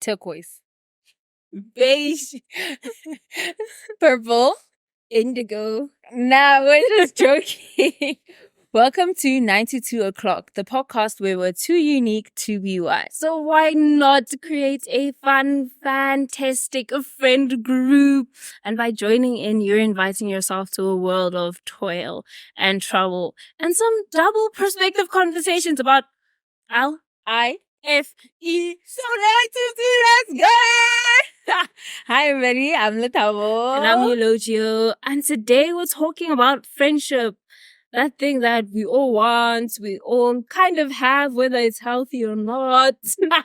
turquoise, beige, purple. indigo. Nah, we're just joking. Welcome to 922O'clock, the podcast where we're too unique to be wise. So why not create a fun, fantastic friend group? And by joining in, you're inviting yourself to a world of toil and trouble and some double perspective conversations about L-I-F-E. So 922, let's go! Hi everybody, I'm Letabo. And I'm Eulogio. And today we're talking about friendship. That thing that we all want, we all kind of have, whether it's healthy or not. And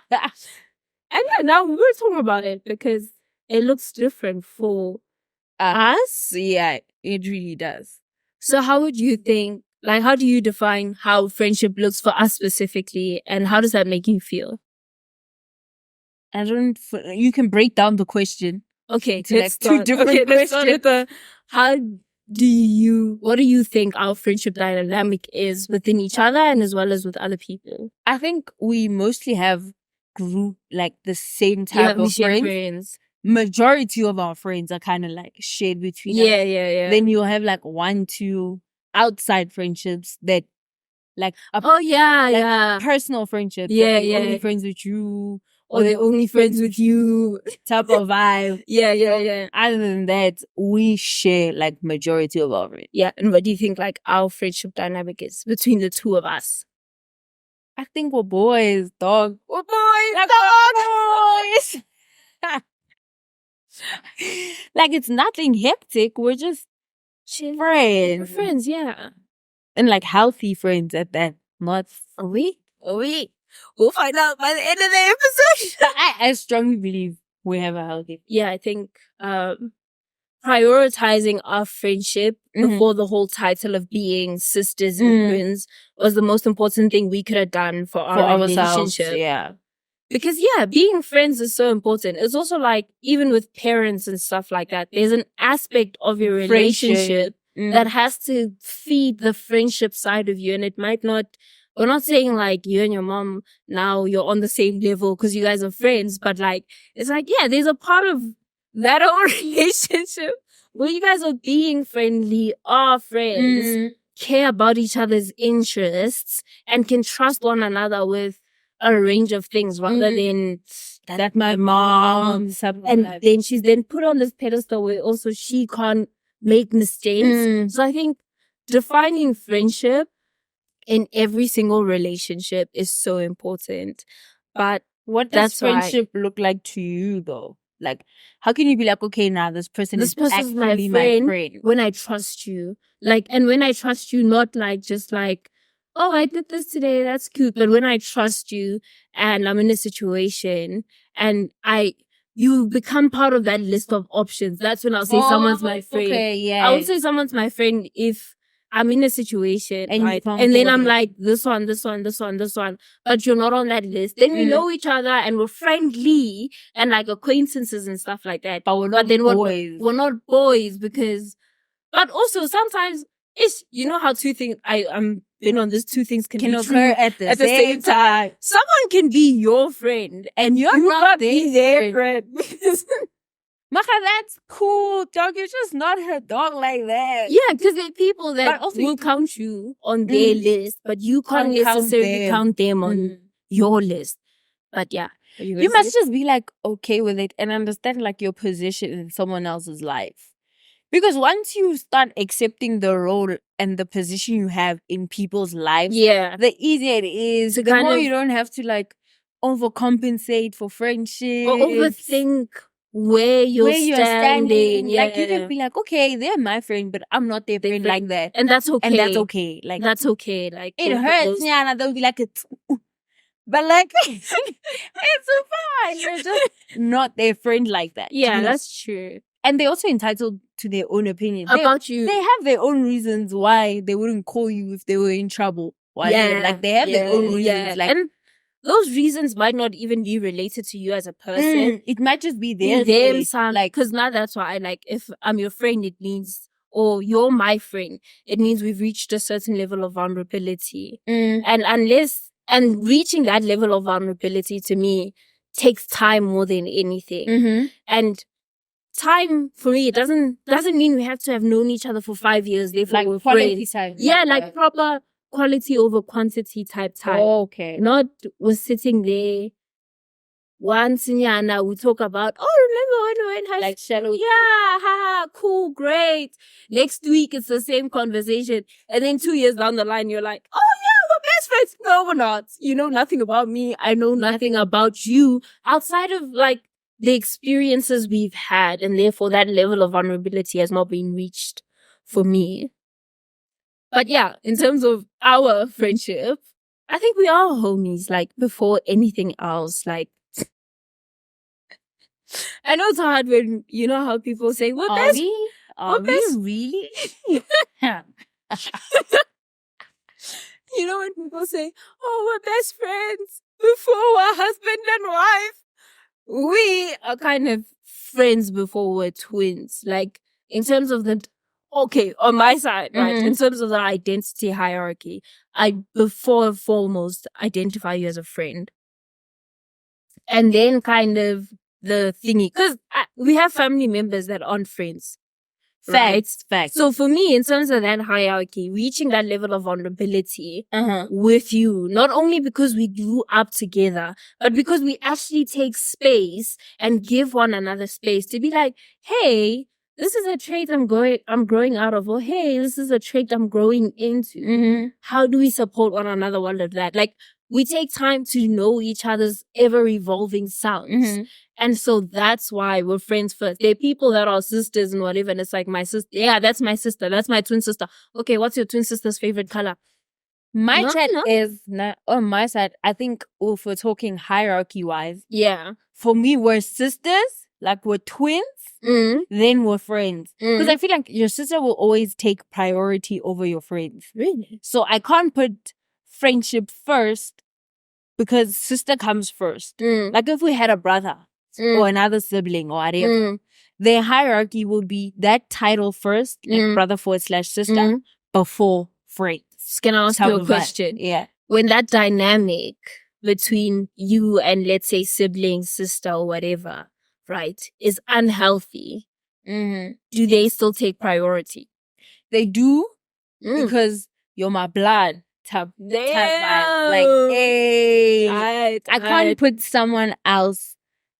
yeah, now we're talking about it because it looks different for us. Yeah, it really does. So how would you think, how do you define how friendship looks for us specifically, and how does that make you feel? You can break down the question. Okay, to like two different questions. What do you think our friendship dynamic is within each other and as well as with other people? I think we mostly have the same type of friends. Majority of our friends are kind of like shared between us. Yeah. Then you'll have like 1-2 outside friendships that personal friendships. Yeah. Only friends with you. Or they're only friends with you type of vibe. Yeah. Other than that, we share like majority of our friends. Yeah, and what do you think like our friendship dynamic is between the two of us? I think we're boys, dog. We're boys, boys. Like it's nothing hectic. We're just friends. We're friends, yeah. And like healthy friends at that. Not Are we? We'll find out by the end of the episode. I strongly believe we have a healthy. Yeah, I think prioritizing our friendship before the whole title of being sisters and friends was the most important thing we could have done for our relationship. Yeah. Because being friends is so important. It's also like, even with parents and stuff like that, there's an aspect of your relationship that has to feed the friendship side of you. And it might not, we're not saying like you and your mom, now you're on the same level because you guys are friends, but like, it's like, there's a part of that whole relationship where you guys are being friendly, are friends, care about each other's interests, and can trust one another with a range of things rather than that my mom, and then she's then put on this pedestal where also she can't make mistakes. So I think defining friendship in every single relationship is so important. But what does friendship look like to you though? Like, how can you be like, okay, now this person is actually my friend when I trust you? And when I trust you, not like just like, oh, I did this today, that's cute. But when I trust you and I'm in a situation and you become part of that list of options, that's when I'll say someone's my friend. Okay, yeah. I would say someone's my friend if I'm in a situation, and then I'm like, this one, but you're not on that list. Then we know each other and we're friendly and like acquaintances and stuff like that. But we're not boys. We're not boys but also sometimes it's, you know how two things, I'm been on this, two things can occur at the same time. Someone can be your friend and you're not their friend. Maka, that's cool, dog. You're just not her dog like that. Yeah, because there are people that will count you on their list, but you can't necessarily count them on your list. But yeah. You must just be like okay with it and understand like your position in someone else's life. Because once you start accepting the role and the position you have in people's lives, the easier it is. The more you don't have to like overcompensate for friendship. Or overthink where you're standing. Yeah. Like you can be like, okay, they're my friend, but I'm not their friend like that. And that's okay. Like that's okay. Like it hurts, and they'll be like but like it's fine. You're just not their friend like that. Yeah, that's true. And they're also entitled to their own opinion about you. They have their own reasons why they wouldn't call you if they were in trouble. They have their own reasons. And those reasons might not even be related to you as a person. It might just be their because now that's why if I'm your friend, it means, or you're my friend, it means we've reached a certain level of vulnerability. And reaching that level of vulnerability to me takes time more than anything. And time for me, it doesn't mean we have to have known each other for 5 years. Therefore, Like we're quality friends. time. Yeah, like proper quality over quantity type time. Oh, okay. Not we're sitting there once in Yana, we talk about, remember when we were in high school? Like shallow. Yeah, haha, cool, great. Next week, it's the same conversation. And then 2 years down the line, you're like, oh yeah, we're best friends. No, we're not. You know nothing about me. I know nothing about you outside of like the experiences we've had. And therefore that level of vulnerability has not been reached for me. But yeah, in terms of our friendship, I think we are homies, like before anything else. Like, I know it's hard when, you know how people say, we're Are best. we? Are we really? You know when people say, we're best friends before we're husband and wife. We are kind of friends before we're twins. Like, in terms of on my side, right? In terms of the identity hierarchy, I, before and foremost, identify you as a friend. And then kind of the thingy. Because we have family members that aren't friends. Facts. So for me, in terms of that hierarchy, reaching that level of vulnerability with you, not only because we grew up together, but because we actually take space and give one another space to be like, hey, this is a trait I'm growing out of, or hey, this is a trait I'm growing into. How do we support one another while of that? Like, we take time to know each other's ever-evolving selves. And so that's why we're friends first. There are people that are sisters and whatever, and it's like, my sister, yeah, that's my sister. That's my twin sister. Okay, what's your twin sister's favorite color? My chat is not on my side. I think if we're talking hierarchy-wise, yeah, for me, we're sisters, like we're twins, then we're friends. Because I feel like your sister will always take priority over your friends. Really? So I can't put friendship first because sister comes first. Like if we had a brother or another sibling or whatever, their hierarchy would be that title first, like brother / sister, before friends. Can I ask you a question? Yeah. When that dynamic between you and, let's say, sibling, sister, or whatever, right, is unhealthy, do they still take priority? They do because you're my blood type vibe. Like, hey, I can't put someone else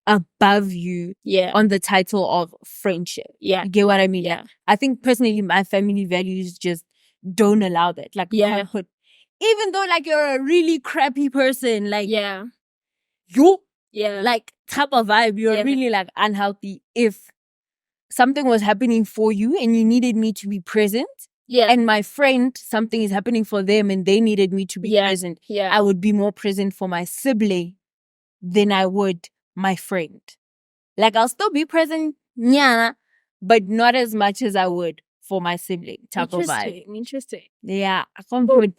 above you on the title of friendship. Yeah. You get what I mean? Yeah. I think personally my family values just don't allow that. Like, can't put, even though like you're a really crappy person, like like type of vibe, you're really like unhealthy. If something was happening for you and you needed me to be present, and my friend, something is happening for them and they needed me to be present, I would be more present for my sibling than I would my friend. Like, I'll still be present, but not as much as I would for my sibling type of vibe. Interesting. Yeah, I can't put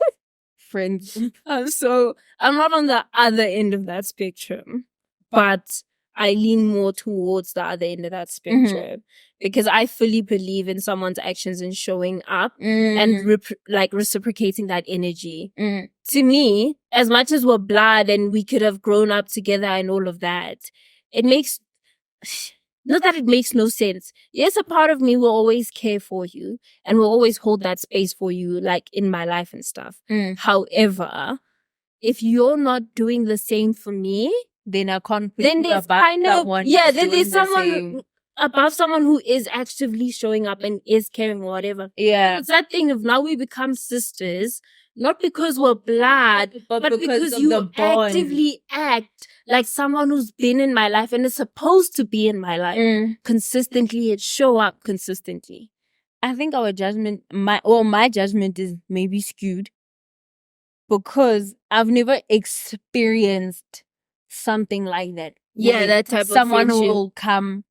friends. So I'm not on the other end of that spectrum, but I lean more towards the other end of that spectrum because I fully believe in someone's actions and showing up and reciprocating that energy. To me, as much as we're blood and we could have grown up together and all of that, it makes, not that it makes no sense. Yes, a part of me will always care for you and will always hold that space for you, like in my life and stuff. However, if you're not doing the same for me, then I can't put then there's kind of someone then there's someone above someone who is actively showing up and is caring or whatever. Yeah. It's that thing of now we become sisters, not because we're blood, but because you actively act like someone who's been in my life and is supposed to be in my life consistently and show up consistently. I think our judgment, my judgment is maybe skewed because I've never experienced something like that. Yeah, that type of someone who will come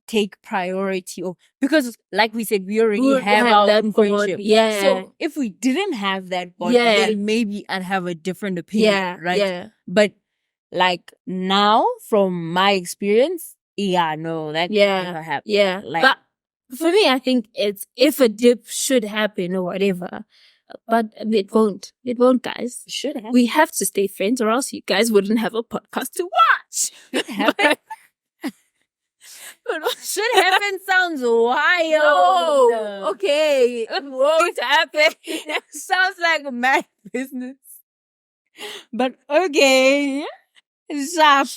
take priority of, because like we said, we already have our own friendship. Yeah. So if we didn't have that bond, then maybe I'd have a different opinion. Right? Yeah. But like now, from my experience, that never happened. Yeah. Like, but for me, I think it's if a dip should happen or whatever. But it won't. It won't, guys. It should happen. We have to stay friends or else you guys wouldn't have a podcast to watch. Should happen. But Should happen sounds wild. no. Okay. It won't happen. Sounds like a mad business. But okay. Sharp.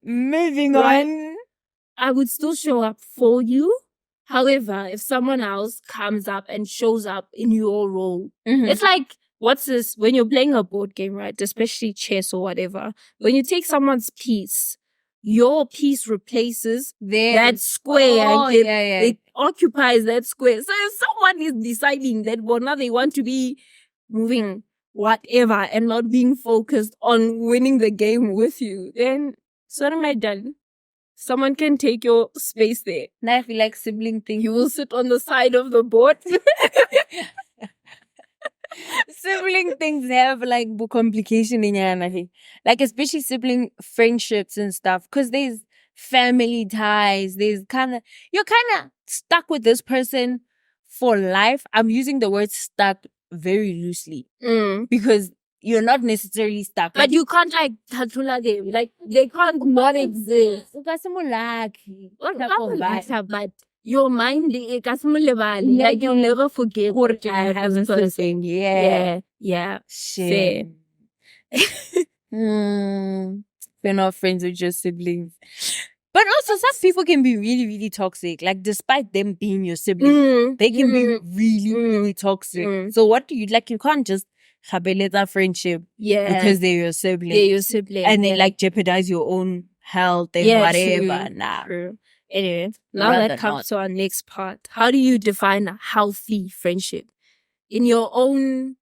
Moving Right. on. I would still show up for you. However, if someone else comes up and shows up in your role, it's like, what's this? When you're playing a board game, right? Especially chess or whatever. When you take someone's piece, your piece replaces that square. Oh, and yeah. it occupies that square. So if someone is deciding that, well, now they want to be moving whatever and not being focused on winning the game with you, then what am I done? Someone can take your space there. Now I feel like sibling things. You will sit on the side of the board. Sibling things have like complication in your like especially sibling friendships and stuff, because there's family ties. You're kind of stuck with this person for life. I'm using the word stuck very loosely because you're not necessarily stuck. But you can't like tatula them. Like they can't not exist. But your mind, like you'll never forget what I have this person. Yeah. Shit. We're not friends with your siblings. But also, some people can be really, really toxic. Like, despite them being your siblings, they can be really, really toxic. So what do you, like, you can't just khabeleza friendship because they're your siblings. They're your siblings. And they, like, jeopardize your own health and whatever. True. Nah. True. Anyway, now that comes to our next part. How do you define a healthy friendship? In your own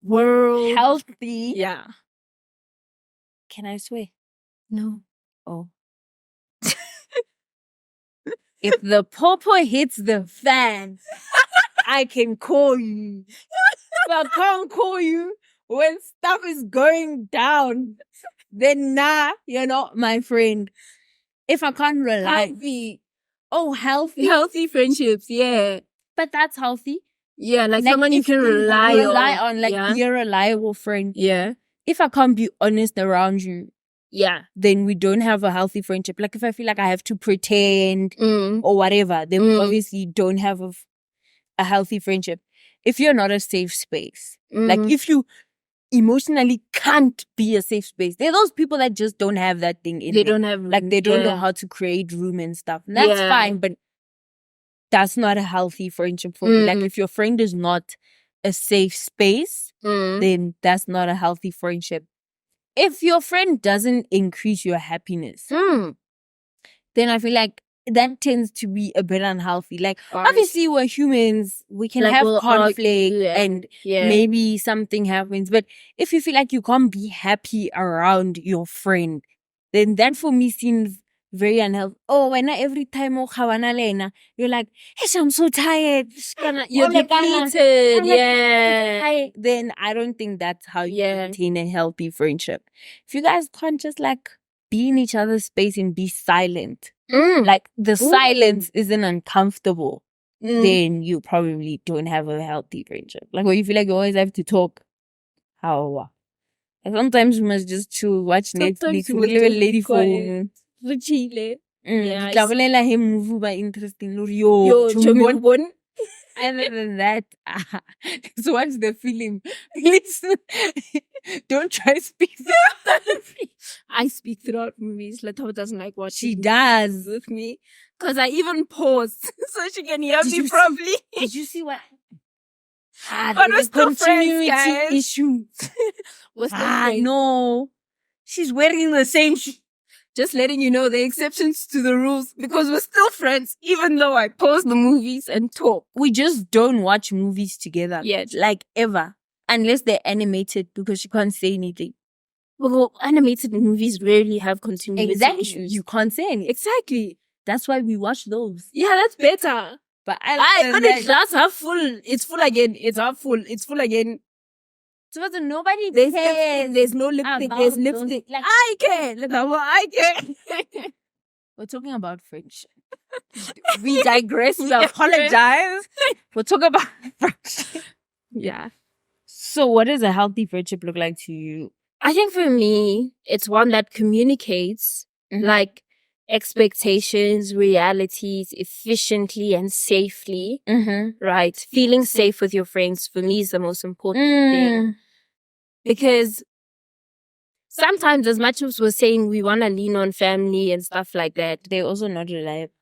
world. Healthy? Yeah. Can I swear? No. Oh. If the popo hits the fan, I can call you. If I can't call you when stuff is going down, then nah, you're not my friend. If I can't rely. Healthy. Oh, healthy? Healthy friendships, yeah. But that's healthy. Yeah, like someone you can rely on. Like, be a reliable friend. Yeah. If I can't be honest around you, yeah, then we don't have a healthy friendship. Like, if I feel like I have to pretend or whatever, then we obviously don't have a healthy friendship. If you're not a safe space, like if you emotionally can't be a safe space, there are those people that just don't have that thing in They them. don't have room. Like, they don't know how to create room and stuff. And that's fine, but that's not a healthy friendship for me. Like, if your friend is not a safe space, then that's not a healthy friendship. If your friend doesn't increase your happiness, then I feel like that tends to be a bit unhealthy. Like, obviously, we're humans. We can have conflict and maybe something happens. But if you feel like you can't be happy around your friend, then that for me seems very unhealthy. Oh, when every time you're like, hey, I'm so tired. You're depleted. Yeah. Then I don't think that's how you maintain a healthy friendship. If you guys can't just like be in each other's space and be silent, like the silence isn't uncomfortable, then you probably don't have a healthy friendship. Like, when you feel like you always have to talk, how? And sometimes we must just chill, watch Netflix, live a lady phone. Chile. Yeah. Interesting. Other than that, just watch the film. Please don't try to speak. I speak throughout movies. Latoa doesn't like watching. She does with me. Because I even pause so she can hear me properly. Did you see what? But we're still friends, guys. Issue. We're still friends. No. She's wearing the same Just letting you know the exceptions to the rules, because we're still friends, even though I pause the movies and talk. We just don't watch movies together. Yeah. Like, ever. Unless they're animated, because she can't say anything. Well, animated movies rarely have continuity issues. You can't say anything. Exactly. That's why we watch those. Yeah, that's better. But the glass half full. It's full again. It's half full. It's full again. So nobody cares. There's no lipstick. There's lipstick. Like, I care. I care. We're talking about friendship. We digress. We apologize. We're talking about friendship. Yeah. So what does a healthy friendship look like to you? I think for me, it's one that communicates like expectations, realities efficiently and safely, right? Feeling safe with your friends for me is the most important thing. Because sometimes, as much as we're saying we want to lean on family and stuff like that, they're also not reliable.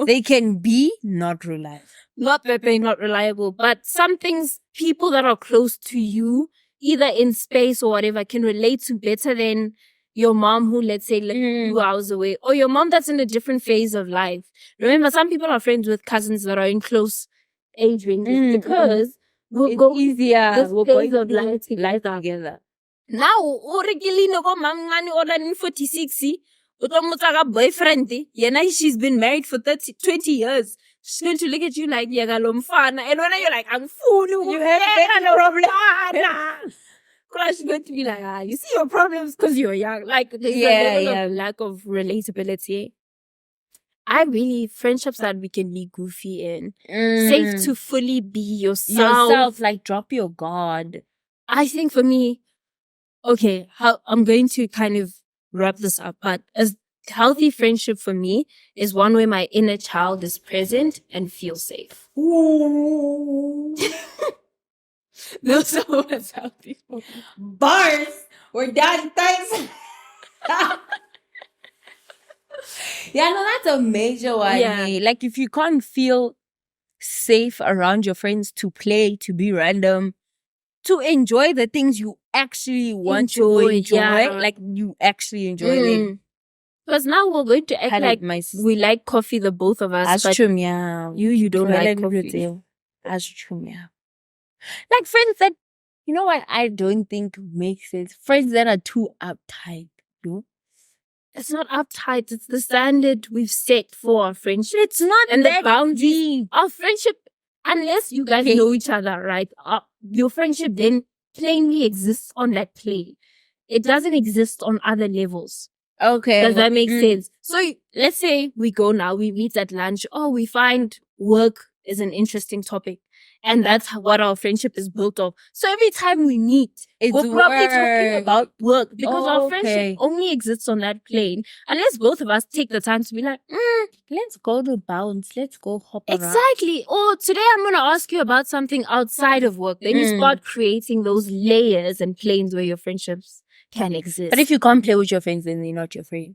They can be not reliable. Not that they're not reliable, but some things, people that are close to you, either in space or whatever, can relate to better than your mom who, let's say, lives 2 hours away, or your mom that's in a different phase of life. Remember, some people are friends with cousins that are in close age ranges because we'll go easier. this We're phase going of life together. Now, already go mamngani or 46, utomutaka boyfriend, she's been married for 20 years. She's going to look at you like, yagalomfana. And when you're like, I'm full, you have a problem. She's going to be like, you see your problems because you're young. Like, there's a level of lack of relatability. Friendships that we can be goofy in. Safe to fully be yourself. Like, drop your guard. I think for me, okay, I'm going to kind of wrap this up, but a healthy friendship for me is one where my inner child is present and feels safe. Ooh. Those are what's healthy for me. Bars! We're done, thanks! Yeah, no, that's a major one. Yeah. Like, if you can't feel safe around your friends to play, to be random, to enjoy the things you actually want to enjoy, like you actually enjoy them. Because now we're going to act like we like coffee, the both of us. That's true, yeah. You don't like coffee. That's true, yeah. Like friends that, you know what, I don't think makes sense. Friends that are too uptight, It's not uptight. It's the standard we've set for our friendship. It's not and that the boundaries. Deep. Our friendship, unless you guys know each other, right? Your friendship then plainly exists on that plane. It doesn't exist on other levels. Okay. Does that make sense? So let's say we go now, we meet at lunch. Oh, we find work is an interesting topic. And that's what our friendship is built of. So every time we meet, we're probably talking about work because our friendship only exists on that plane. Unless both of us take the time to be like, let's go to bounce. Let's go hop around. Exactly. Or today I'm going to ask you about something outside of work. Then you start creating those layers and planes where your friendships can exist. But if you can't play with your friends, then they're not your friends.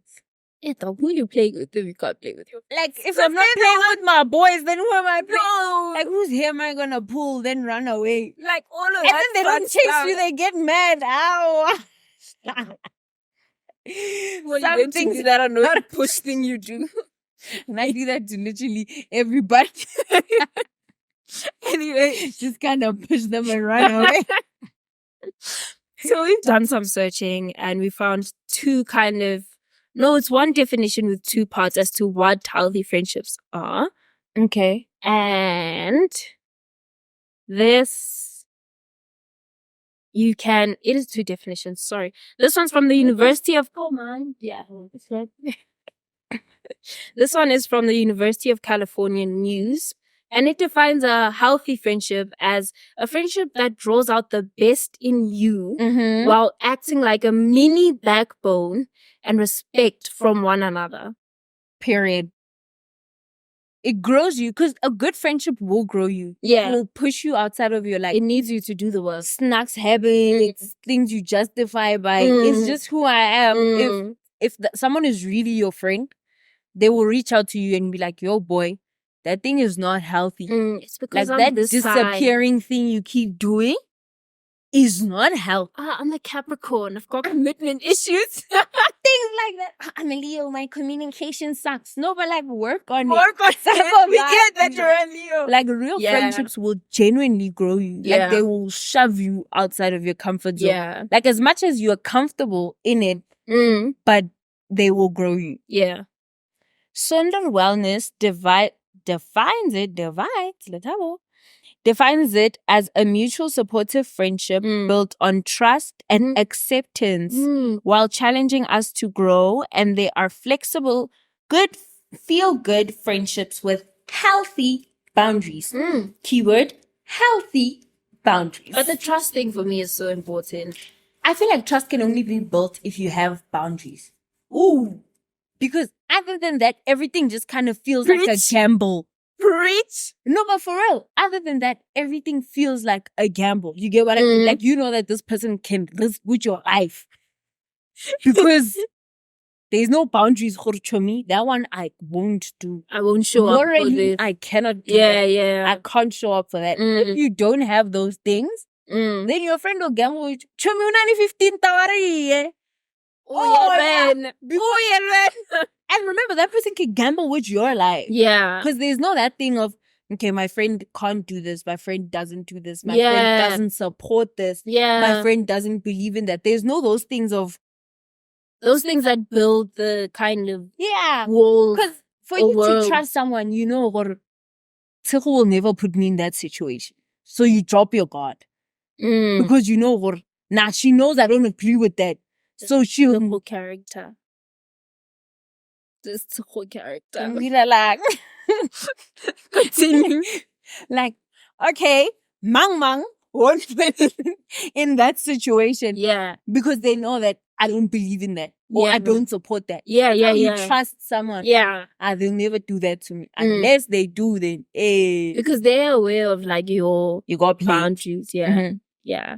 Who are you playing with if you can't play with your friends? Like, if I'm not playing with my boys, then who am I playing? No. Like, whose hair am I gonna pull, then run away? Like, all of and that. And then they don't chase you, they get mad. Ow. Some things that are not a push thing you do. And I do that to literally everybody. Anyway, just kind of push them and run away. So we've done some searching and we found it's one definition with two parts as to what healthy friendships are. Okay. And this, it is two definitions, sorry. This one's from the University of, This one is from the University of California News. And it defines a healthy friendship as a friendship that draws out the best in you while acting like a mini backbone and respect from one another. Period. It grows you because a good friendship will grow you. Yeah. It will push you outside of your life. It needs you to do the work. Snacks, habits, things you justify by. It's just who I am. If someone is really your friend, they will reach out to you and be like, yo, boy, that thing is not healthy. It's because like that disappearing thing you keep doing is not healthy. I'm a Capricorn. I've got commitment issues. Things like that. I'm a Leo. My communication sucks. No, but like work on it. We get that you're a Leo. Like real friendships will genuinely grow you. Yeah. Like they will shove you outside of your comfort zone. Yeah. Like as much as you're comfortable in it, but they will grow you. Yeah. Sonder Wellness defines it as a mutual supportive friendship built on trust and acceptance while challenging us to grow. And they are flexible, feel-good friendships with healthy boundaries. Keyword, healthy boundaries. But the trust thing for me is so important. I feel like trust can only be built if you have boundaries. Ooh. Because other than that, everything just kind of feels like a gamble. Preach. No, but for real, other than that, everything feels like a gamble. You get what I mean? Like, you know that this person can risk with your life. Because there's no boundaries, Khurchomi. That one I won't do. I won't show up for this. I cannot do Yeah, that. yeah. I can't show up for that. If you don't have those things, then your friend will gamble with you. Chomi, unani 15 tawari. Oh, yeah, man. And remember, that person can gamble with your life. Yeah. Because there's no that thing of, okay, my friend can't do this. My friend doesn't do this. My friend doesn't support this. Yeah. My friend doesn't believe in that. There's no those things of... Those things that build the kind of walls. Because for you world. to trust someone, you know, Tshego will never put me in that situation. So you drop your guard. Because you know, she knows I don't agree with that. So she'll... The whole character. This whole character. Like, continue. Like, okay, Mang won't fit in that situation. Yeah. Because they know that I don't believe in that. Or I don't support that. Yeah. You trust someone. Yeah. They'll never do that to me. Unless they do, then because they're aware of like your boundaries. Yeah. Mm-hmm. Yeah.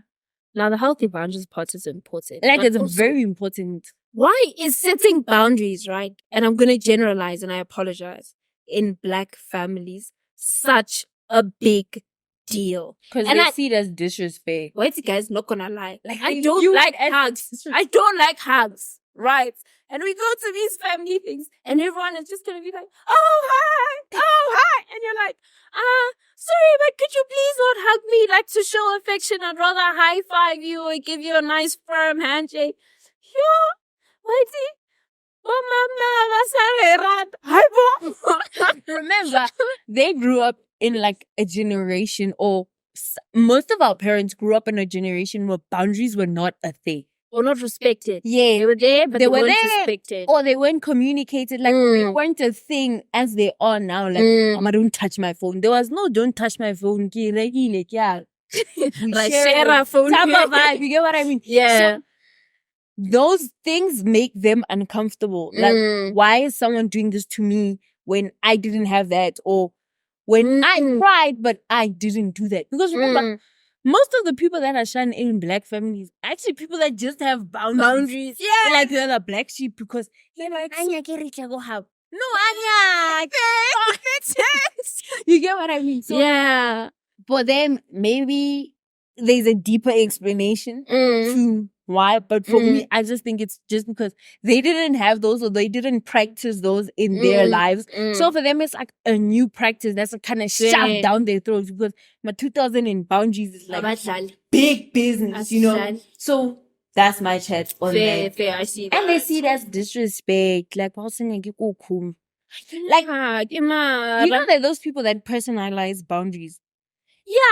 Now the healthy boundaries part is important. Like, it's also very important. Why is setting boundaries, right? And I'm gonna generalize and I apologize. In Black families, such a big deal. Because they see it as disrespect. Wait, guys, not gonna lie. Like, I don't like hugs. I don't like hugs, right? And we go to these family things and everyone is just gonna be like, oh, hi. And you're like, sorry, but could you please not hug me? Like, to show affection, I'd rather high five you or give you a nice firm handshake. Yeah. Remember, they grew up in like a generation, or most of our parents grew up in a generation where boundaries were not a thing. Or not respected. Yeah. They were there, but they weren't respected. Or they weren't communicated. Like, they weren't a thing as they are now. Like, Mama, don't touch my phone. There was no don't touch my phone. Like, yeah. Like, share a phone. Vibe, you get what I mean? Yeah. So, those things make them uncomfortable. Like, why is someone doing this to me when I didn't have that? Or when I cried, but I didn't do that. Because remember, most of the people that are shining in Black families, actually people that just have boundaries. Yeah. They're like, they're the black sheep because they're like, Anya, go have. No, Anya. You get what I mean? So, yeah. For them, maybe there's a deeper explanation to why. But for me, I just think it's just because they didn't have those, or they didn't practice those in their lives. So for them, it's like a new practice that's kind of shoved down their throats, because my 2000 in boundaries is like big business, you know? So that's my chat on that. Fair, I see that. And they see it as disrespect. Like, like, you know that those people that personalize boundaries,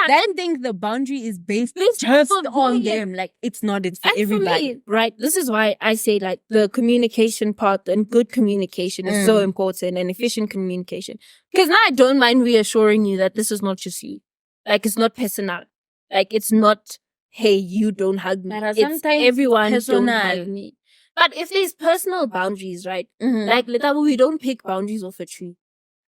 then think the boundary is based just on them. Like, it's not, it's for everybody. For me, right? This is why I say, like, the communication part and good communication is so important, and efficient communication. Because now I don't mind reassuring you that this is not just you. Like, it's not personal. Like, it's not, hey, you don't hug me. It's everyone don't hug me. But if there's personal boundaries, right? Like, we don't pick boundaries off a tree.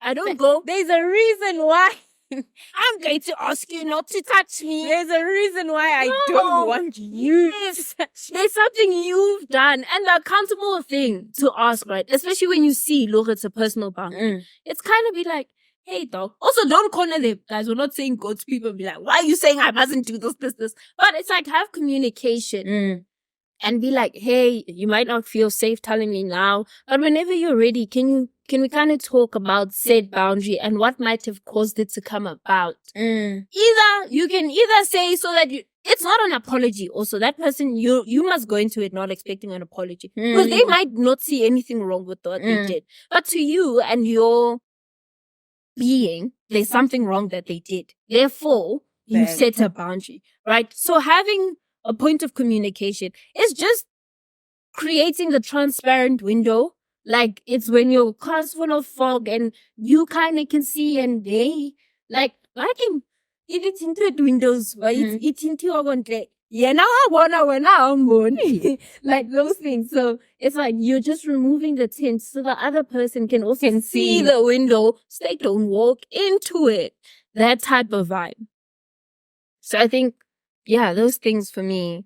I don't go. There's a reason why. I'm going to ask you not to touch me. There's a reason why I don't want you. There's something you've done, and the accountable thing to ask, right? Especially when you see, look, it's a personal boundary. It's kind of be like, hey, dog. Also, don't corner them, guys. We're not saying go to people and be like, why are you saying I mustn't do this? But it's like, have communication. And be like, hey, you might not feel safe telling me now, but whenever you're ready, can we kind of talk about said boundary and what might have caused it to come about? You can say so that it's not an apology. Also, that person, you must go into it not expecting an apology, because they might not see anything wrong with what they did. But to you and your being, there's something wrong that they did. Therefore, you set a boundary, right? So having a point of communication is just creating the transparent window. Like, it's when your car's full of fog and you kind of can see, and they, like, it's tinted windows, but it's into our one. Yeah, now I wanna when I'm on. Like those things. So it's like you're just removing the tint so the other person can also see the window, so they don't walk into it. That type of vibe. So I think, yeah, those things for me.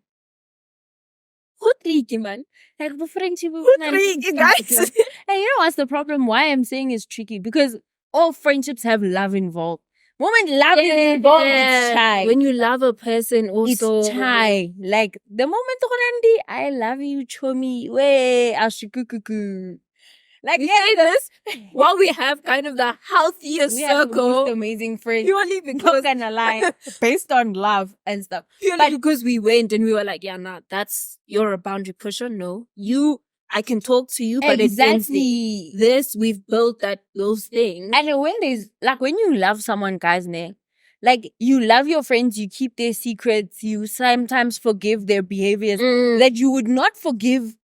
Who tricky, man? Like the friendship. Tricky, guys. And you know what's the problem? Why I'm saying it's tricky? Because all friendships have love involved. Moment love is involved, it's shy. When you love a person, also it's shy. Like the moment I love you, chomi. Way ashikukuku. Like we say this while we have kind of the healthiest we have the circle. most amazing friends. Purely because not gonna lie, based on love and stuff. But because we went and we were like, yeah, nah, you're a boundary pusher. No, I can talk to you, but exactly this we've built those things. And when you love someone, guys, like you love your friends, you keep their secrets, you sometimes forgive their behaviors that you would not forgive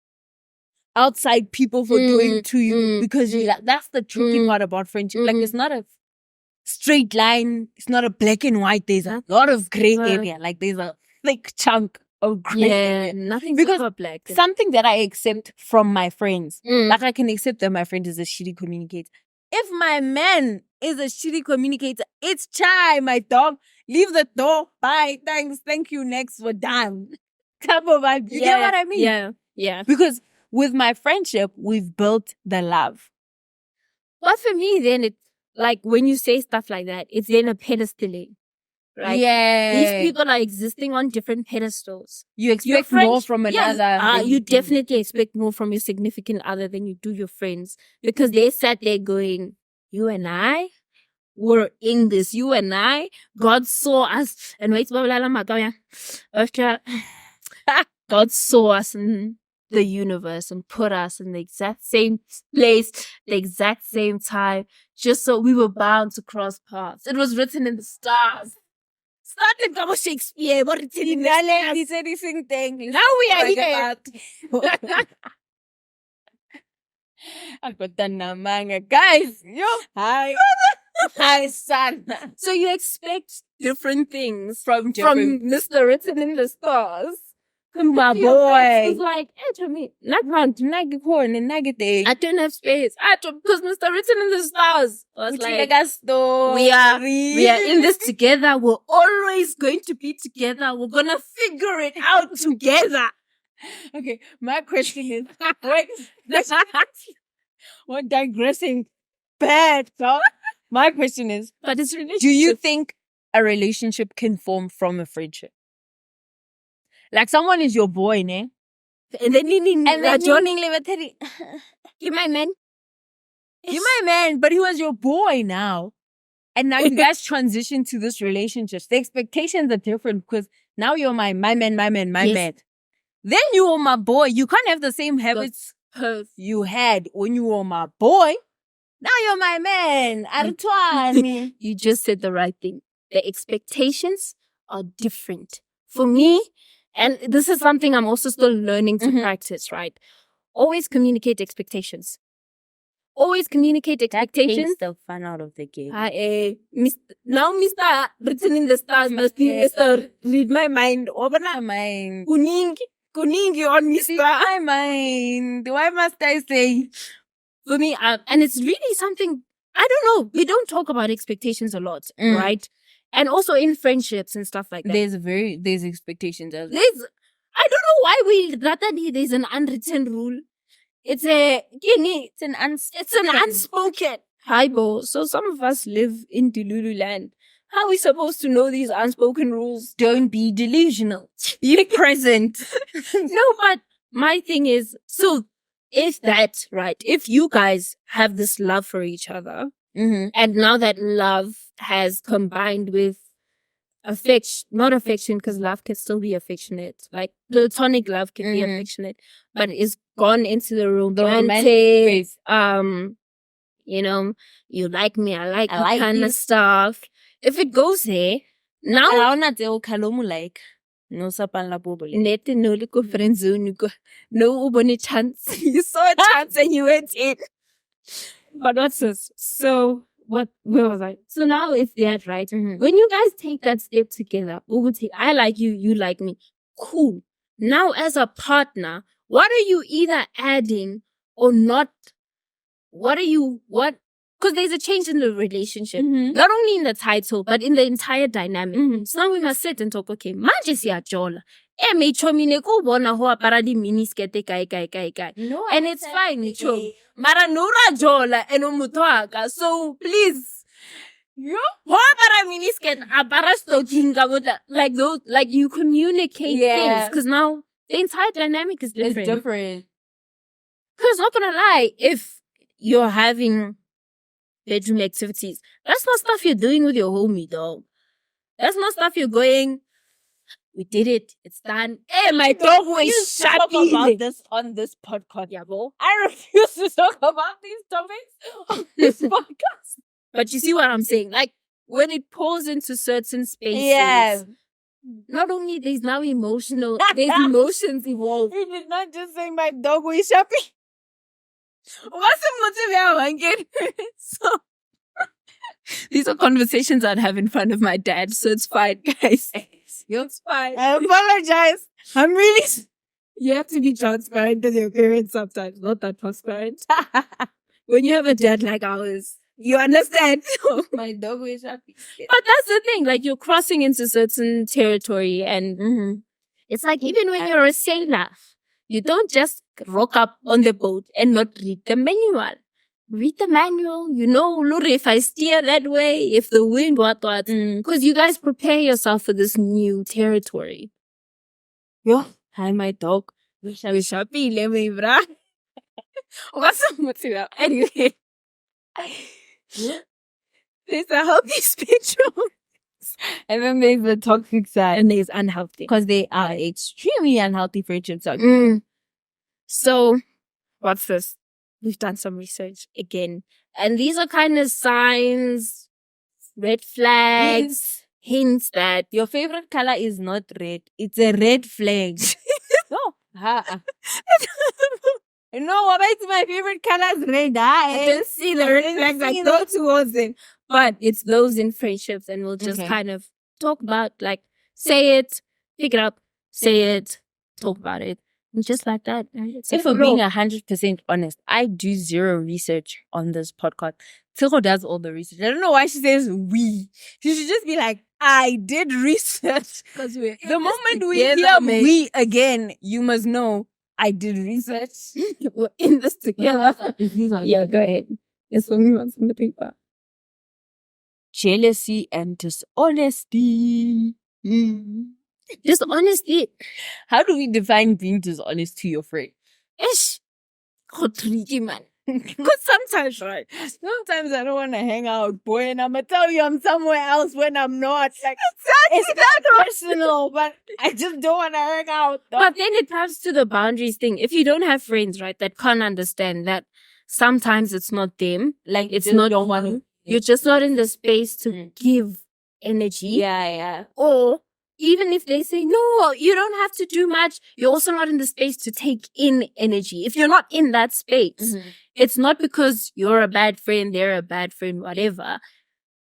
outside people for doing to you because that's the tricky part about friendship. Like it's not a straight line, it's not a black and white. There's a lot of gray area. Like there's a thick chunk of gray area. Nothing because black. Something that I accept from my friends, like I can accept that my friend is a shitty communicator. If my man is a shitty communicator, it's chai, my dog. Leave the door. Bye. Thanks. Thank you. Next. We're done. Type of vibe. You get what I mean? Yeah. Because with my friendship, we've built the love. But for me, then it's like when you say stuff like that, it's then a pedestaling. Right? Yeah. These people are existing on different pedestals. You expect more from another. You definitely expect more from your significant other than you do your friends. Because they sat there going, you and I were in this. You and I, God saw us. And wait, God saw us in the universe and put us in the exact same place, the exact same time, just so we were bound to cross paths. It was written in the stars. Started from Shakespeare, but it's in the stars. He said the same thing. Now we are here. I got the manga. Guys, hi. Hi, son. So you expect different things from Mr. Written in the Stars. My boy. It's like, to me, I don't have space. Because Mr. Written in the Stars was like, we are in this together. We're always going to be together. We're going to figure it out together. Okay, my question is, we're digressing bad, so my question is, but it's do you think a relationship can form from a friendship? Like someone is your boy, ne? And then you're my man. You're my man, but he was your boy now. And now you guys transition to this relationship. The expectations are different because now you're my man. Then you were my boy. You can't have the same habits you had when you were my boy. Now you're my man. Artwani. You just said the right thing. The expectations are different. For me, and this is something I'm also still learning to practice, right? Always communicate expectations. Always communicate expectations. That takes the fun out of the game. Now, Mr. Written in the Stars must be Mr. Read My Mind. Open my mind. Kuningi on Mr. My mind. Why must I say? For me, and it's really something, I don't know. We don't talk about expectations a lot, right? And also in friendships and stuff like that. There's expectations. I don't know why there's an unwritten rule. It's an unspoken. Hi, Bo. So some of us live in Delulu land. How are we supposed to know these unspoken rules? Don't be delusional. Be present. No, but my thing is, so if you guys have this love for each other, and now that love has combined with not affection, because love can still be affectionate. Like platonic love can be affectionate, but it's gone into the romantic, you like me, I like you kind of stuff. If it goes there, now no sapala bubble. Nete no liko friend zone, no uboni chance. You saw a chance and you went in. But what's this? So where was I? So now it's that, right? Mhm. When you guys take that step together, I like you, you like me. Cool. Now as a partner, what are you either adding or not? Because there's a change in the relationship. Mhm. Not only in the title, but in the entire dynamic. Mhm. So now we must sit and talk, okay, manje siyajola. Me chomine ko bona ho apara di mini skete kai. No, And it's fine, chom. Mara nura jola eno mutwaka. So please, ho apara mini skete apara stocking like those, like you communicate things. Because now the entire dynamic is it's different. different. Because not gonna lie, if you're having bedroom activities, that's not stuff you're doing with your homie, dog. That's not stuff you're going, we did it, it's done. Hey, my dog was Talk shabby. about this on this podcast. Yeah, bro. I refuse to talk about these topics on this podcast. But you see what I'm saying? Like, when it pulls into certain spaces, Yeah. not only there's now there's emotions involved. He did not just say my dog was shopping. What's the motive? So these are conversations I'd have in front of my dad, so it's fine, guys. It's fine. I apologize. I'm really. You have to be transparent with your parents sometimes, not that transparent. When you have a dad like ours, you understand. My dog was shopping. But that's the thing, like you're crossing into certain territory, and it's like even when you're a sailor, you don't just rock up on the boat and not read the manual. Read the manual, you know, Lord, if I steer that way, if the wind, what. Because you guys prepare yourself for this new territory. Yo, hi, my dog. We shall be living, bruh. What's the motive? Anyway. There's a healthy spectrum. And then there's the toxic side. And there's unhealthy. Because they are extremely unhealthy friendships. So, what's this? We've done some research again. And these are kind of signs, red flags, hints that your favorite color is not red. It's a red flag. No. No, what makes my favorite color is red? I can see the red flags. I go towards them. But it's those in friendships, and we'll just kind of talk about, like, say it, pick it up, say it, talk about it. And just like that. If we're being 100% honest, I do zero research on this podcast. Tiko does all the research. I don't know why she says we. She should just be like, I did research. Because we're the moment we hear we again, you must know I did research. We're in this together. Yeah, go ahead. It's what we want from the paper. Jealousy and dishonesty. Dishonesty. How do we define being dishonest to your friend? Ish. How tricky, man. Because sometimes, right? Sometimes I don't want to hang out, boy, and I'm going to tell you I'm somewhere else when I'm not. Like, exactly. It's not personal, but I just don't want to hang out. Though. But then it comes to the boundaries thing. If you don't have friends, right, that can't understand that sometimes it's not them. Like, it's not you. You're just not in the space to give energy. Yeah. Or even if they say, no, you don't have to do much, you're also not in the space to take in energy. If you're not in that space, it's not because you're a bad friend, they're a bad friend, whatever.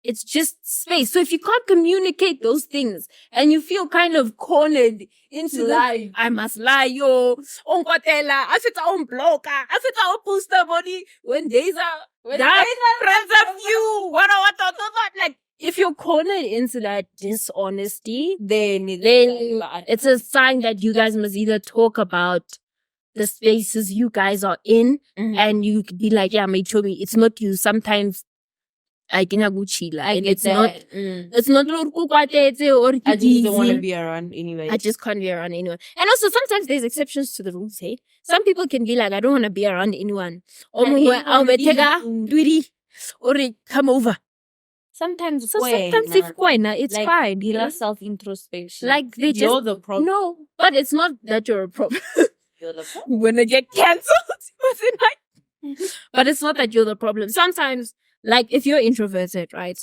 It's just space. So if you can't communicate those things and you feel kind of cornered into lie, I must lie, yo. Onkwatela, I fit on blocker, I fit on poster body. When days are friends of you, what, like, if you're cornered into that dishonesty, then it's a sign that you guys must either talk about the spaces you guys are in, and you could be like, yeah, mate, show me. It's not you. Sometimes I can Gucci, like, it's not or I just don't want to be around anyway. I just can't be around anyone. And also sometimes there's exceptions to the rules, hey? Some people can be like, I don't want to be around anyone. Or come over. Sometimes it's fine. It's like, fine. You love self-introspection. Like you're the problem. No, but it's not that you're a problem. You're the problem. When I get cancelled, but it's not that you're the problem. Sometimes, like, if you're introverted, right?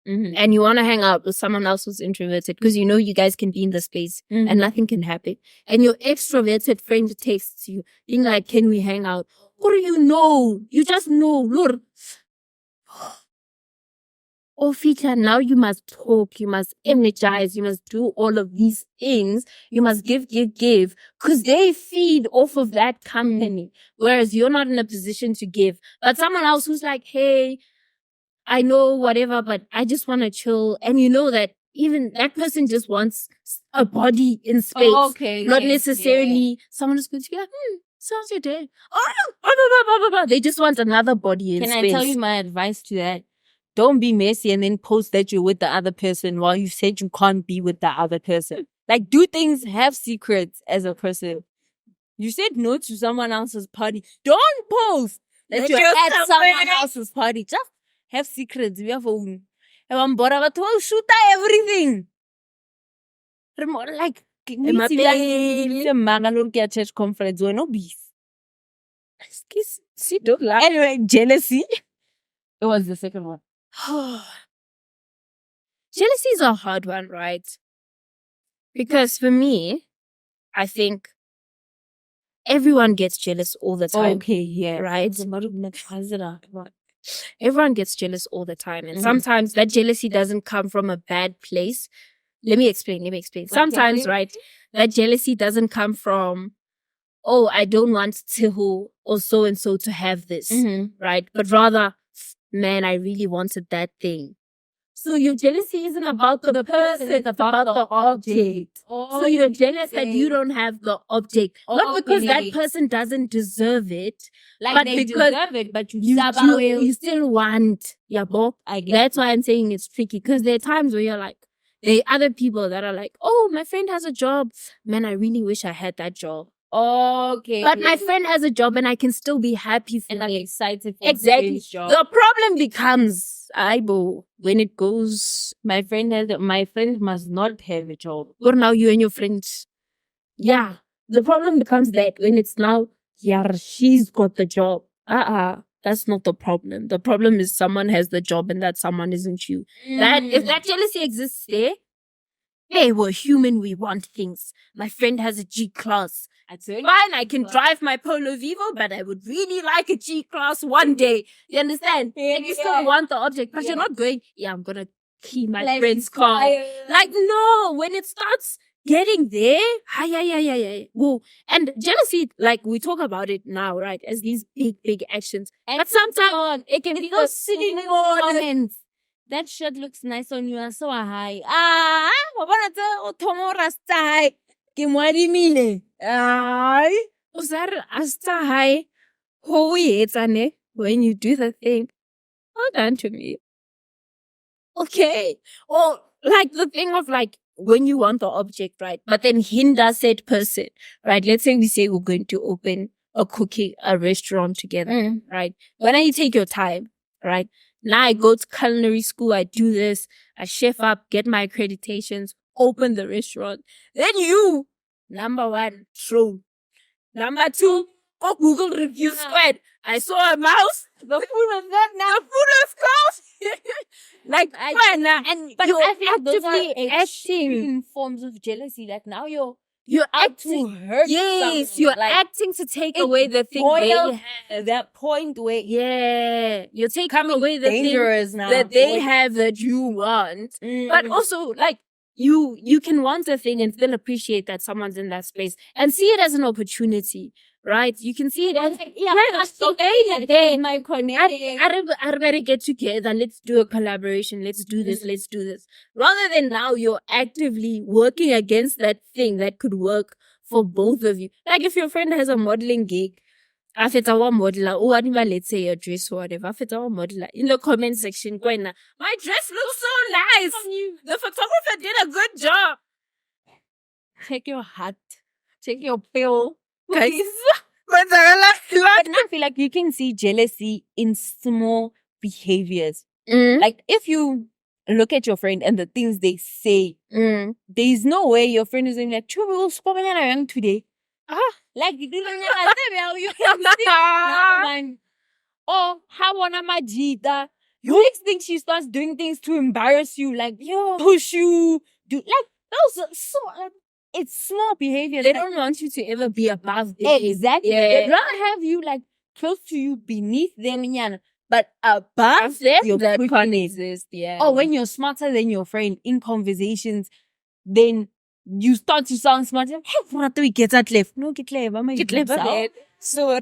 And you want to hang out with someone else who's introverted because you know you guys can be in the space and nothing can happen. And your extroverted friend texts you, being like, can we hang out? What do you know? You just know. Look. oh, Fita, now you must talk, you must energize, you must do all of these things, you must give, because they feed off of that company, whereas you're not in a position to give. But someone else who's like, hey, I know whatever, but I just want to chill. And you know that even that person just wants a body in space. Oh, okay. Not necessarily someone who's going to be like, sounds your day. Oh, blah, blah, blah, blah, blah. They just want another body in space. Can I tell you my advice to that? Don't be messy and then post that you're with the other person while you said you can't be with the other person. Like, do things, have secrets as a person. You said no to someone else's party. Don't post that you're at someone else's party. Just have secrets. We have own. And I'm shoot everything. Like, church conference. We're no beef. See, don't laugh. Anyway, jealousy. It was the second one. Jealousy is a hard one, right? Because for me, I think everyone gets jealous all the time. Okay, yeah. Right? Everyone gets jealous all the time. And sometimes that jealousy doesn't come from a bad place. Let me explain. Sometimes, right, that jealousy doesn't come from, oh, I don't want Tihu or so-and-so to have this, right? But rather, man, I really wanted that thing. So your jealousy isn't about the person, it's about the object. So you're jealous that you don't have the object. Not because that person doesn't deserve it. Like, but they because deserve it, but you still want. Yeah, bo. That's why I'm saying it's tricky. Because there are times where you're like, there are other people that are like, oh, my friend has a job. Man, I really wish I had that job. Okay. But my friend has a job and I can still be happy for and I'm excited for exactly. his job. The problem becomes, Aibo, when it goes, my friend must not have a job. Or now you and your friends. Yeah. The problem becomes that when it's now, yeah, she's got the job. That's not the problem. The problem is someone has the job and that someone isn't you. That if that jealousy exists there, hey, we're human, we want things. My friend has a G-Class. Fine, I can drive my Polo Vivo, but I would really like a G-Class one day. You understand? And you still want the object, but you're not going, I'm going to key my friend's car. Like, no, when it starts getting there, whoa. And jealousy, like, we talk about it now, right, as these big actions. But sometimes it can be those silly moments. That shirt looks nice on you. I'm so high. Asta high. When you do the thing, hold on to me. Okay. Or like the thing of like when you want the object, right? But then hinder said person, right? Let's say we say we're going to open a restaurant together, right? Why don't you take your time, right? Now I go to culinary school, I do this, I chef up, get my accreditations, open the restaurant. Then you, number one, troll. Number two, go Google review squared. I saw a mouse. The food was not now. The food was cold. Like, but you're I think those are actively extreme forms of jealousy. Like now you're acting to hurt. Yes, someone. you're like, acting to take away the thing they have. That point where You're taking away the dangerous thing now. that they have that you want. But also, like, you can want a thing and still appreciate that someone's in that space and see it as an opportunity, right? You can see it as my connect. I better get together. Let's do a collaboration. Let's do this. Let's do this. Rather than now you're actively working against that thing that could work for both of you. Like if your friend has a modeling gig, if it's our modeler, or let's say your dress or whatever, if it's our modeler, in the comment section, my dress looks so nice. The photographer did a good job. Take your hat. Take your pill. Guys. But I feel like you can see jealousy in small behaviors. Like if you look at your friend and the things they say, there's no way your friend is going like, "Chu, we'll spot today." Like you or how wanna majita. You next thing she starts doing things to embarrass you, like push you, do like those are so it's small behavior. They don't want you to ever be above them. Exactly. Yeah. They'd rather have you like close to you, beneath them, But above your that pushing can't it. exist. Yeah. Oh, when you're smarter than your friend in conversations, then you start to sound smarter. Hey, what do we get at left? No, get clever. Get clever, man. So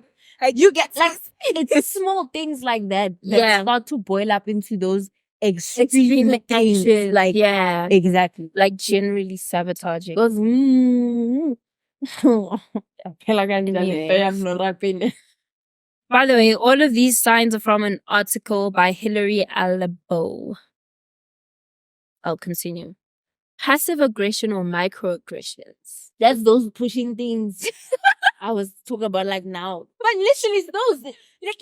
you get like it's small things like that that start to boil up into those extreme things. actions. Like Yeah. exactly. Like generally sabotaging. Because I feel like I'm not rapping. By the way, all of these signs are from an article by Hilary Alabo. I'll continue. Passive aggression or microaggressions. That's those pushing things I was talking about like now. But literally it's those. Like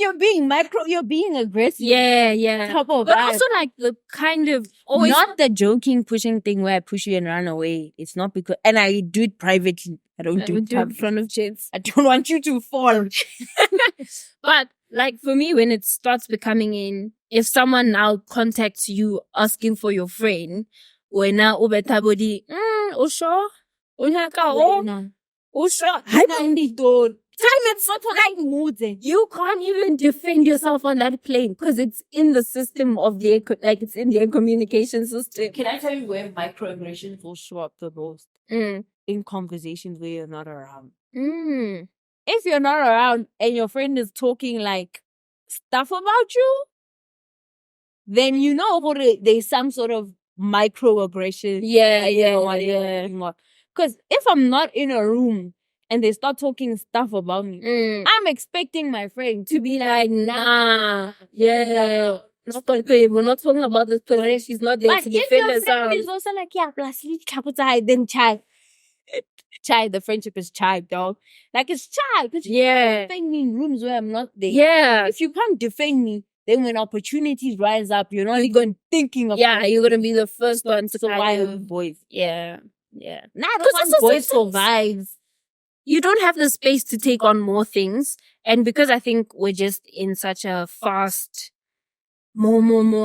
you're being aggressive. Yeah. Top of But that. also like the kind of always Not the joking pushing thing where I push you and run away. It's not because, and I do it privately. I don't do it in front of kids. I don't want you to fall. But like for me, when it starts becoming in, if someone now contacts you asking for your friend, when now ubeta body, usho, unyaka usho, time it's not like mood. You can't even defend yourself on that plane because it's in the system of their it's in their communication system. Can I tell you where microaggressions will show up the most? In conversations where you're not around. If you're not around and your friend is talking like stuff about you, then you know there's some sort of microaggression. Yeah. Because if I'm not in a room and they start talking stuff about me, I'm expecting my friend to be like, nah, yeah. We're not talking about this person. She's not there to defend herself. But if your friend is also like, yeah, then chai, the friendship is chai, dog. Like it's chai. Yeah. Defend me in rooms where I'm not there. Yeah. If you can't defend me, then when opportunities rise up, you're not even thinking of you're gonna be the first one to survive boys. Yeah. Now I don't want boys survive. You don't have the space to take on more things. And because I think we're just in such a fast more.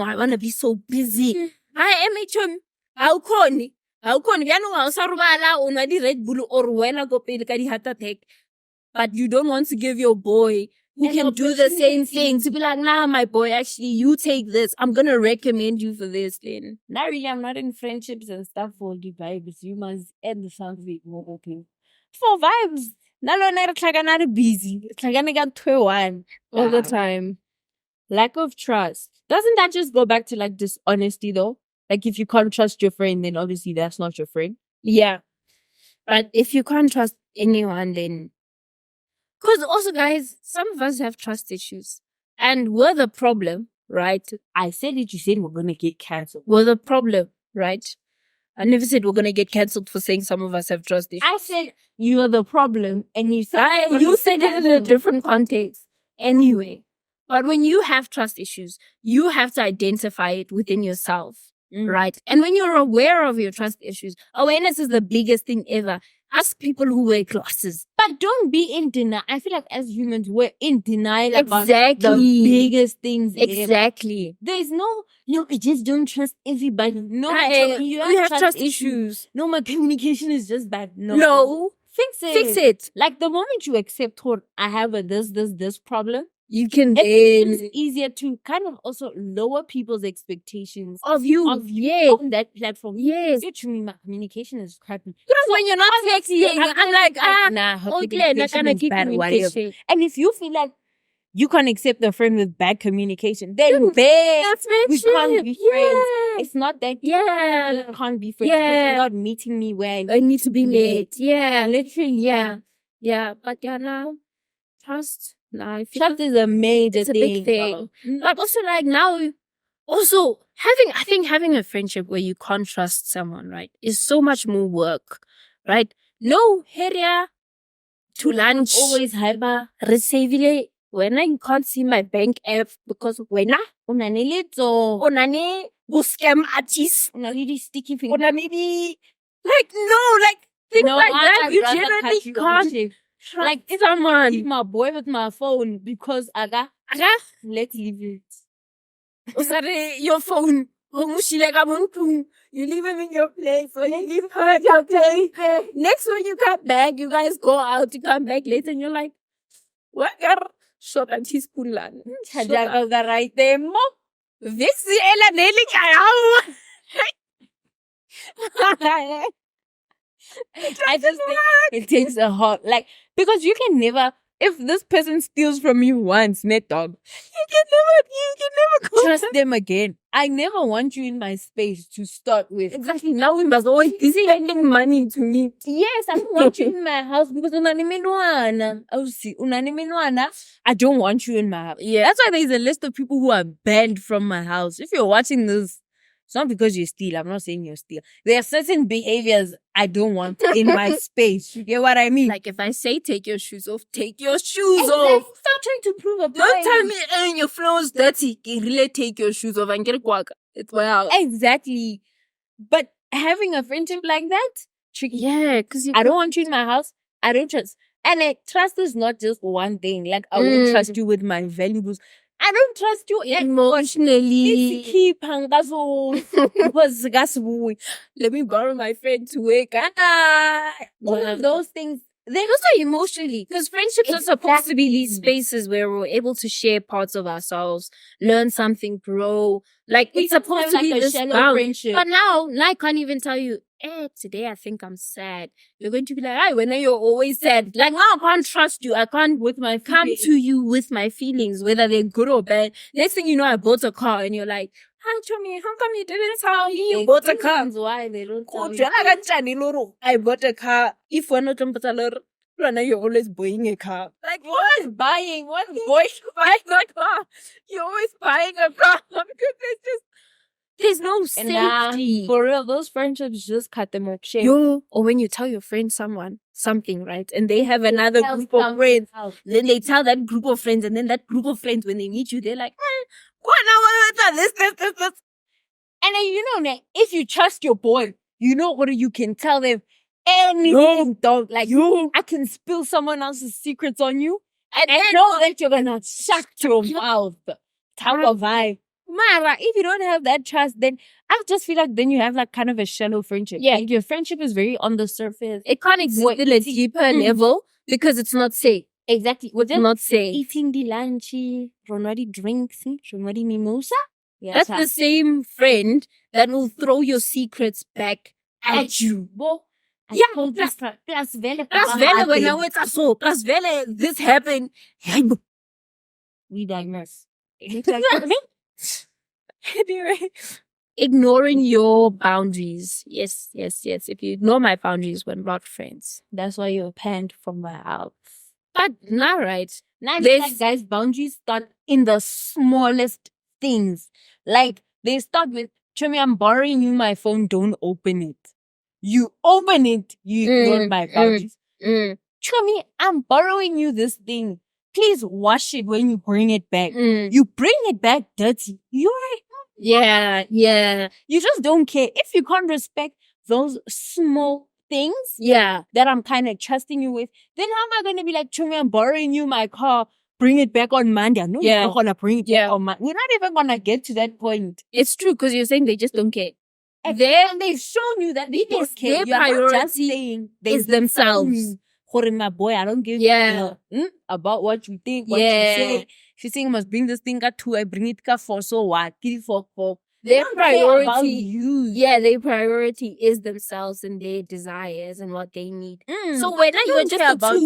I wanna be so busy. I am HM. How can Red Bull or when I go pay the heart attack. But you don't want to give your boy who can do the same thing to be like, nah, my boy, actually, you take this. I'm gonna recommend you for this then. Not really, I'm not in friendships and stuff for the vibes. You must end the sound with more open. For vibes. It's like another busy. It's like I got 21 all the time. Lack of trust. Doesn't that just go back to like dishonesty though? Like if you can't trust your friend, then obviously that's not your friend. Yeah. But if you can't trust anyone, then... Because also, guys, some of us have trust issues. And we're the problem, right? I said it, you said we're going to get cancelled. We're the problem, right? I never said we're going to get cancelled for saying some of us have trust issues. I said you're the problem. And you said it in a different context. Anyway. But when you have trust issues, you have to identify it within yourself, right? And when you're aware of your trust issues, awareness is the biggest thing ever. Ask people who wear glasses. But don't be in denial. I feel like as humans, we're in denial about the biggest things Exactly. ever. There's no, I just don't trust everybody. No, you have trust issues. No, my communication is just bad. No. Fix it. Like the moment you accept, I have a this problem, you can it's easier to kind of also lower people's expectations of you on that platform. Yes. Literally, my communication is crappy. Because when you're not texting, I'm like, nah, communication is bad, whatever. And if you feel like you can't accept a friend with bad communication, then we can't be friends. It's not that you can't be friends. You're not meeting me where I need to be met. Yeah, literally, yeah. But now, trust. Trust is a major thing. Big thing. But also like now, having a friendship where you can't trust someone, right, is so much more work, right? No, area to lunch. Always hyper. Receive when I can't see my bank app because when unani scam artists, unani sticky finger, things like that. You generally can't. Like someone, keep my boy with my phone because let's leave it. Your phone. You leave him in your place, or you leave her at your place. Next when you come back, you guys go out, you come back later, and you're like, what? short a teaspoon lan. Chajaka right there, mo. Vixi ela neli kaya. I just think it takes a hot, like, because you can never, if this person steals from you once, net dog, you can never trust them again. I never want you in my space to start with. Exactly. Now we must always be spending money to meet. Yes, I don't want you in my house because unanimenwana. Oh, see, unanimenwana. I don't want you in my house. Yeah. That's why there's a list of people who are banned from my house. If you're watching this, it's not because you steal. I'm not saying you steal. There are certain behaviors I don't want in my space. You get what I mean? Like if I say take your shoes off, take your shoes off. Stop trying to prove a point. Don't tell me your floor's dirty. You really take your shoes off and get a quack. It's my house. Exactly. But having a friendship like that, tricky. Yeah, because I don't want you in my house. I don't trust. And like, trust is not just one thing. Like, I won't trust you with my valuables. I don't trust you emotionally. Keep because let me borrow my friend to work. All of those things. They're also emotionally, because friendships are supposed to be these spaces where we're able to share parts of ourselves, learn something, grow. Like it's supposed to be like a this shallow friendship. But now I can't even tell you, today I think I'm sad. You're going to be like, hey, when you're always sad. Like now I can't trust you. I can't come to you with my feelings, whether they're good or bad. Next thing you know, I bought a car and you're like, hi, Chomi, how come you didn't tell me you bought a car? Why they don't tell you? I bought a car. If we're not you're always buying a car. Like what? Buying? What? Buying a car? You're always buying a car because there's no safety. For real, those friendships just cut them off. Or when you tell your friend something, right? And they have another group of friends. Then they tell that group of friends, and then that group of friends, when they meet you, they're like, this. And then, if you trust your boy, what you can tell them anything, dog. Like, I can spill someone else's secrets on you, and know that you're gonna shut your mouth. Type of vibe. Mara, if you don't have that trust, then I just feel like then you have like kind of a shallow friendship. Yeah. Like your friendship is very on the surface. It can't exist at a deeper level because it's not safe. Exactly. It's not safe. Eating the lunch, Ronari drinks, Ronari mimosa. Yeah, that's the same friend that will throw your secrets back at you. Yeah, plus vele when I went so plus vele this happened. We diagnose. Anyway, ignoring your boundaries. Yes. If you ignore my boundaries, we're not friends. That's why you're panned from my house. But not right. Now, like, guys, boundaries start in the smallest things. Like they start with, Chomi, I'm borrowing you my phone. Don't open it. You open it. You ignore my boundaries. Chomi, I'm borrowing you this thing. Please wash it when you bring it back. You bring it back dirty. You're like, yeah. You just don't care. If you can't respect those small things that I'm kind of trusting you with, then how am I going to be like, Chomi, I'm borrowing you my car. Bring it back on Monday. No, you're not going to bring it back on Monday. We're not even going to get to that point. It's true because you're saying they just don't care. And they've shown you that they don't care. Their priority is themselves. My boy, I don't give about what you think, what you say. If you saying I must bring this thing at 2, I bring it at 4, so what? Their priority, you. Their priority is themselves and their desires and what they need. So when you're just about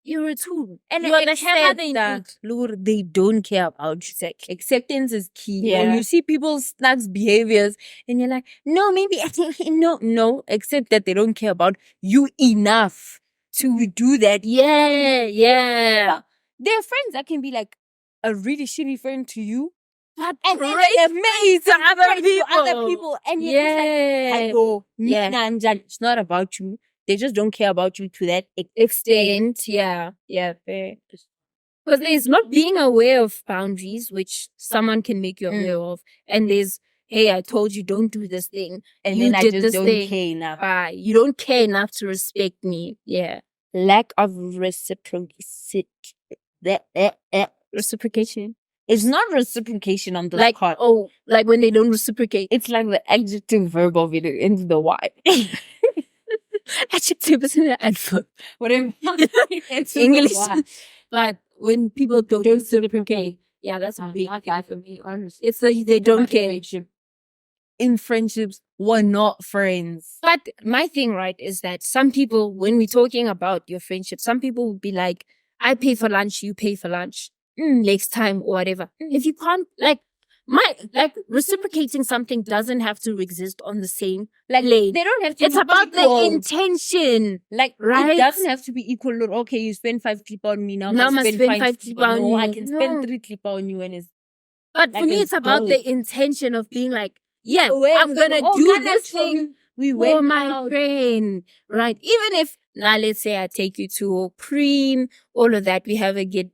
you're a tool. And you accept that. Lord, they don't care about you. Acceptance is key. Yeah. When you see people's snacks behaviors and you're like, no, maybe no, accept that they don't care about you enough to do that. Yeah. There are friends that can be like a really shitty friend to you. But and amazing other people. And you're like, it's not about you. They just don't care about you to that extent. Yeah, fair. Because there's not being aware of boundaries, which someone can make you aware of. And there's, hey, I told you don't do this thing. And then I just don't care enough. You don't care enough to respect me. Yeah. Lack of reciprocity. Reciprocation. It's not reciprocation on the part. Oh, like when they don't reciprocate. It's like the adjective verb of it ends the Y. Adjective is an adverb. Whatever. It's English. But when people don't reciprocate. Yeah, that's a big guy for me, honestly. It's like they don't care. In friendships, we're not friends. But my thing, right, is that some people, when we're talking about your friendship, some people would be like, I pay for lunch, you pay for lunch. Next time or whatever. If you can't, reciprocating something doesn't have to exist on the same lane. They don't have to. It's be about equal. the intention. Right? It doesn't have to be equal. Okay, you spend 5 clip on me now. Now must spend 5 clip on you. you. I can spend 3 clip on you, and it's. But for me, it's about the intention of being like, yeah, I'm gonna do this thing for my friend, right? Even if now, let's say I take you to Cream, all of that, we have a good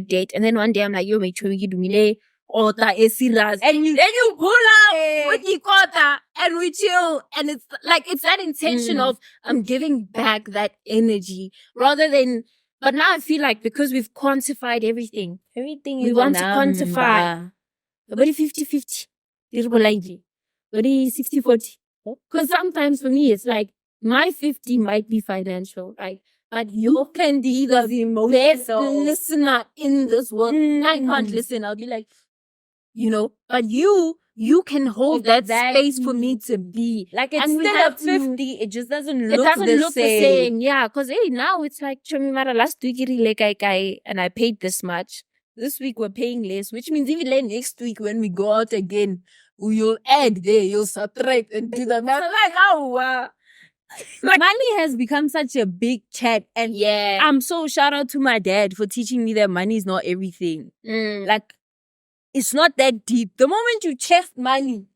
date, and then one day I'm like, yo, make sure we do me or that is serious, and you pull up with the quarter and we chill, and it's like it's that intention of I'm giving back that energy rather than. But now I feel like because we've quantified everything we want to quantify. But 50-50, but 60-40. Because sometimes for me, it's like my 50 might be financial, right? But you can be the best listener in this world. I can't listen. I'll be like, but you can hold that space for me to be. Like instead of 50, it just doesn't look the same. Yeah, because now it's like, Chomimara, last week, and I paid this much. This week we're paying less, which means even next week when we go out again, you'll add there, you'll subtract and do the math. Like, how? Money has become such a big chat, and I'm so shout out to my dad for teaching me that money is not everything. Like, it's not that deep. The moment you chest money,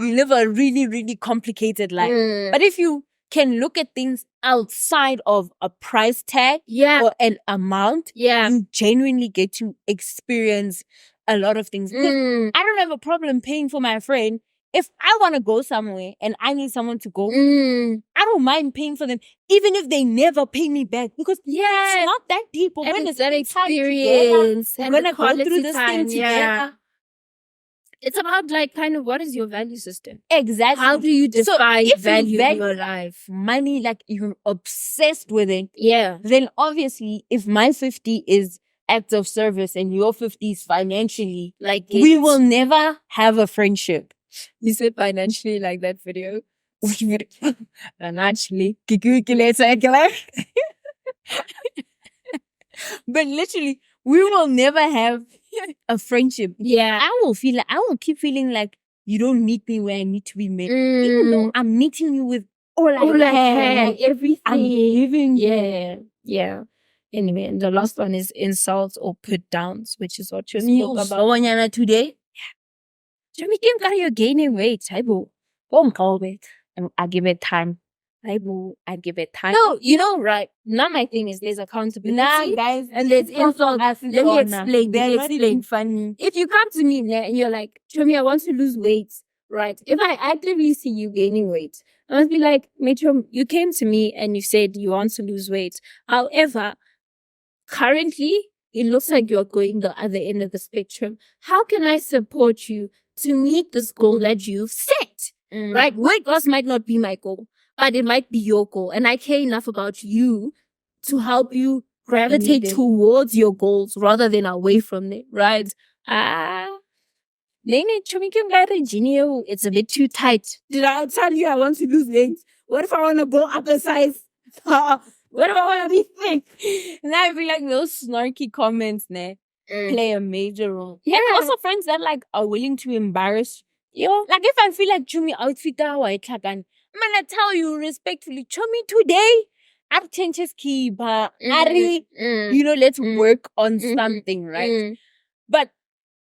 you live a really, really complicated life. But if you can look at things outside of a price tag or an amount, you genuinely get to experience a lot of things. I don't have a problem paying for my friend. If I want to go somewhere and I need someone to go, I don't mind paying for them, even if they never pay me back, because it's not that deep. We're going to that experience. We're going to go through this thing together. It's about like kind of what is your value system? Exactly. How do you define value in your life? Money, like you're obsessed with it. Yeah. Then obviously, if my 50 is acts of service and your 50 is financially, we will never have a friendship. You said financially like that video. Financially. But literally, we will never have a friendship. Yeah. I will keep feeling like you don't meet me where I need to be met. Even though I'm meeting you with all I have. Everything. I'm giving you. Yeah. Anyway, and the last one is insults or put downs, which is what you spoke about today. Yeah. You're gaining weight. Don't call it. I give it time. I give it time. No, right. Now my thing is there's accountability. Guys, and there's insults. Let me explain. They're not even funny. If you come to me and you're like, Chomi, I want to lose weight, right? If I actively see you gaining weight, I must be like, Metro, you came to me and you said you want to lose weight. However, currently, it looks like you're going the other end of the spectrum. How can I support you to meet this goal that you've set? Right? Weight loss might not be my goal, but it might be your goal. And I care enough about you to help you gravitate towards your goals rather than away from them, right? It's a bit too tight. Did I tell you I want to lose weight? What if I want to go up a size? What if I want to be thick? And I feel like those snarky comments play a major role. Yeah. And also friends that are willing to embarrass you. Like if I feel like Chumi outfit I'm gonna tell you respectfully, Chumi, today I've changed his key, but let's work on something, right? But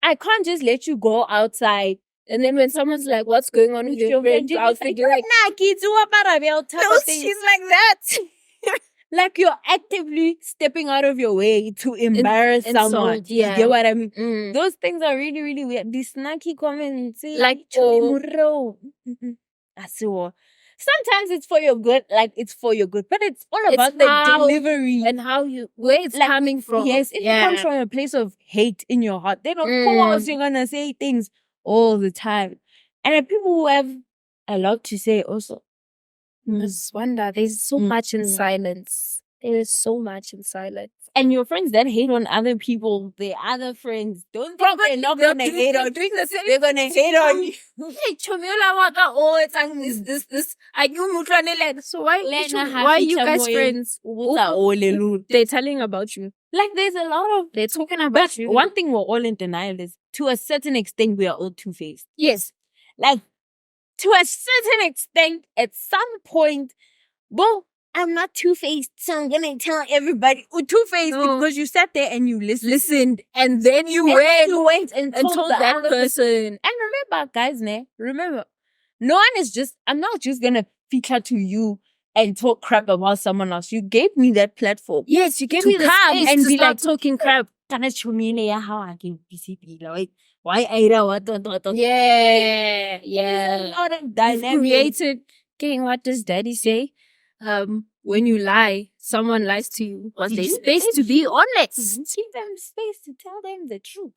I can't just let you go outside. And then when someone's like, what's going on with your friend's outfit? You're like, nah, kids, no, she's like that. Like you're actively stepping out of your way to embarrass someone. Yeah. You get what I mean? Those things are really, really weird. These snacky comments. Like, sometimes it's for your good, but it's all about the delivery and where it's coming from. Yes, it comes from a place of hate in your heart. Then of course you're gonna say things all the time, and people who have a lot to say also. I just wonder, there's so much in silence. There is so much in silence. And your friends that hate on other people, their other friends, don't think they're not gonna hate on you. They're gonna hate on you. Hey, Chomiola waka, oh, it's this. I knew Mutranele. So why are you guys friends? They're telling about you. Like there's a lot of They're talking about you. one thing we're all in denial is to a certain extent we are all two-faced. Yes. Like to a certain extent, at some point, well, I'm not two-faced, so I'm gonna tell everybody two-faced because you sat there and you listened, and then you went and told that person. And remember, guys, remember, no one is I'm not just gonna feature to you and talk crap about someone else. You gave me that platform. Yes, you gave me the space and to start like, talking crap. How I can like why what? Yeah. Not a dynamic. Created. Okay, what does Daddy say? When you lie, someone lies to you. Was there space to be honest? Give them space to tell them the truth.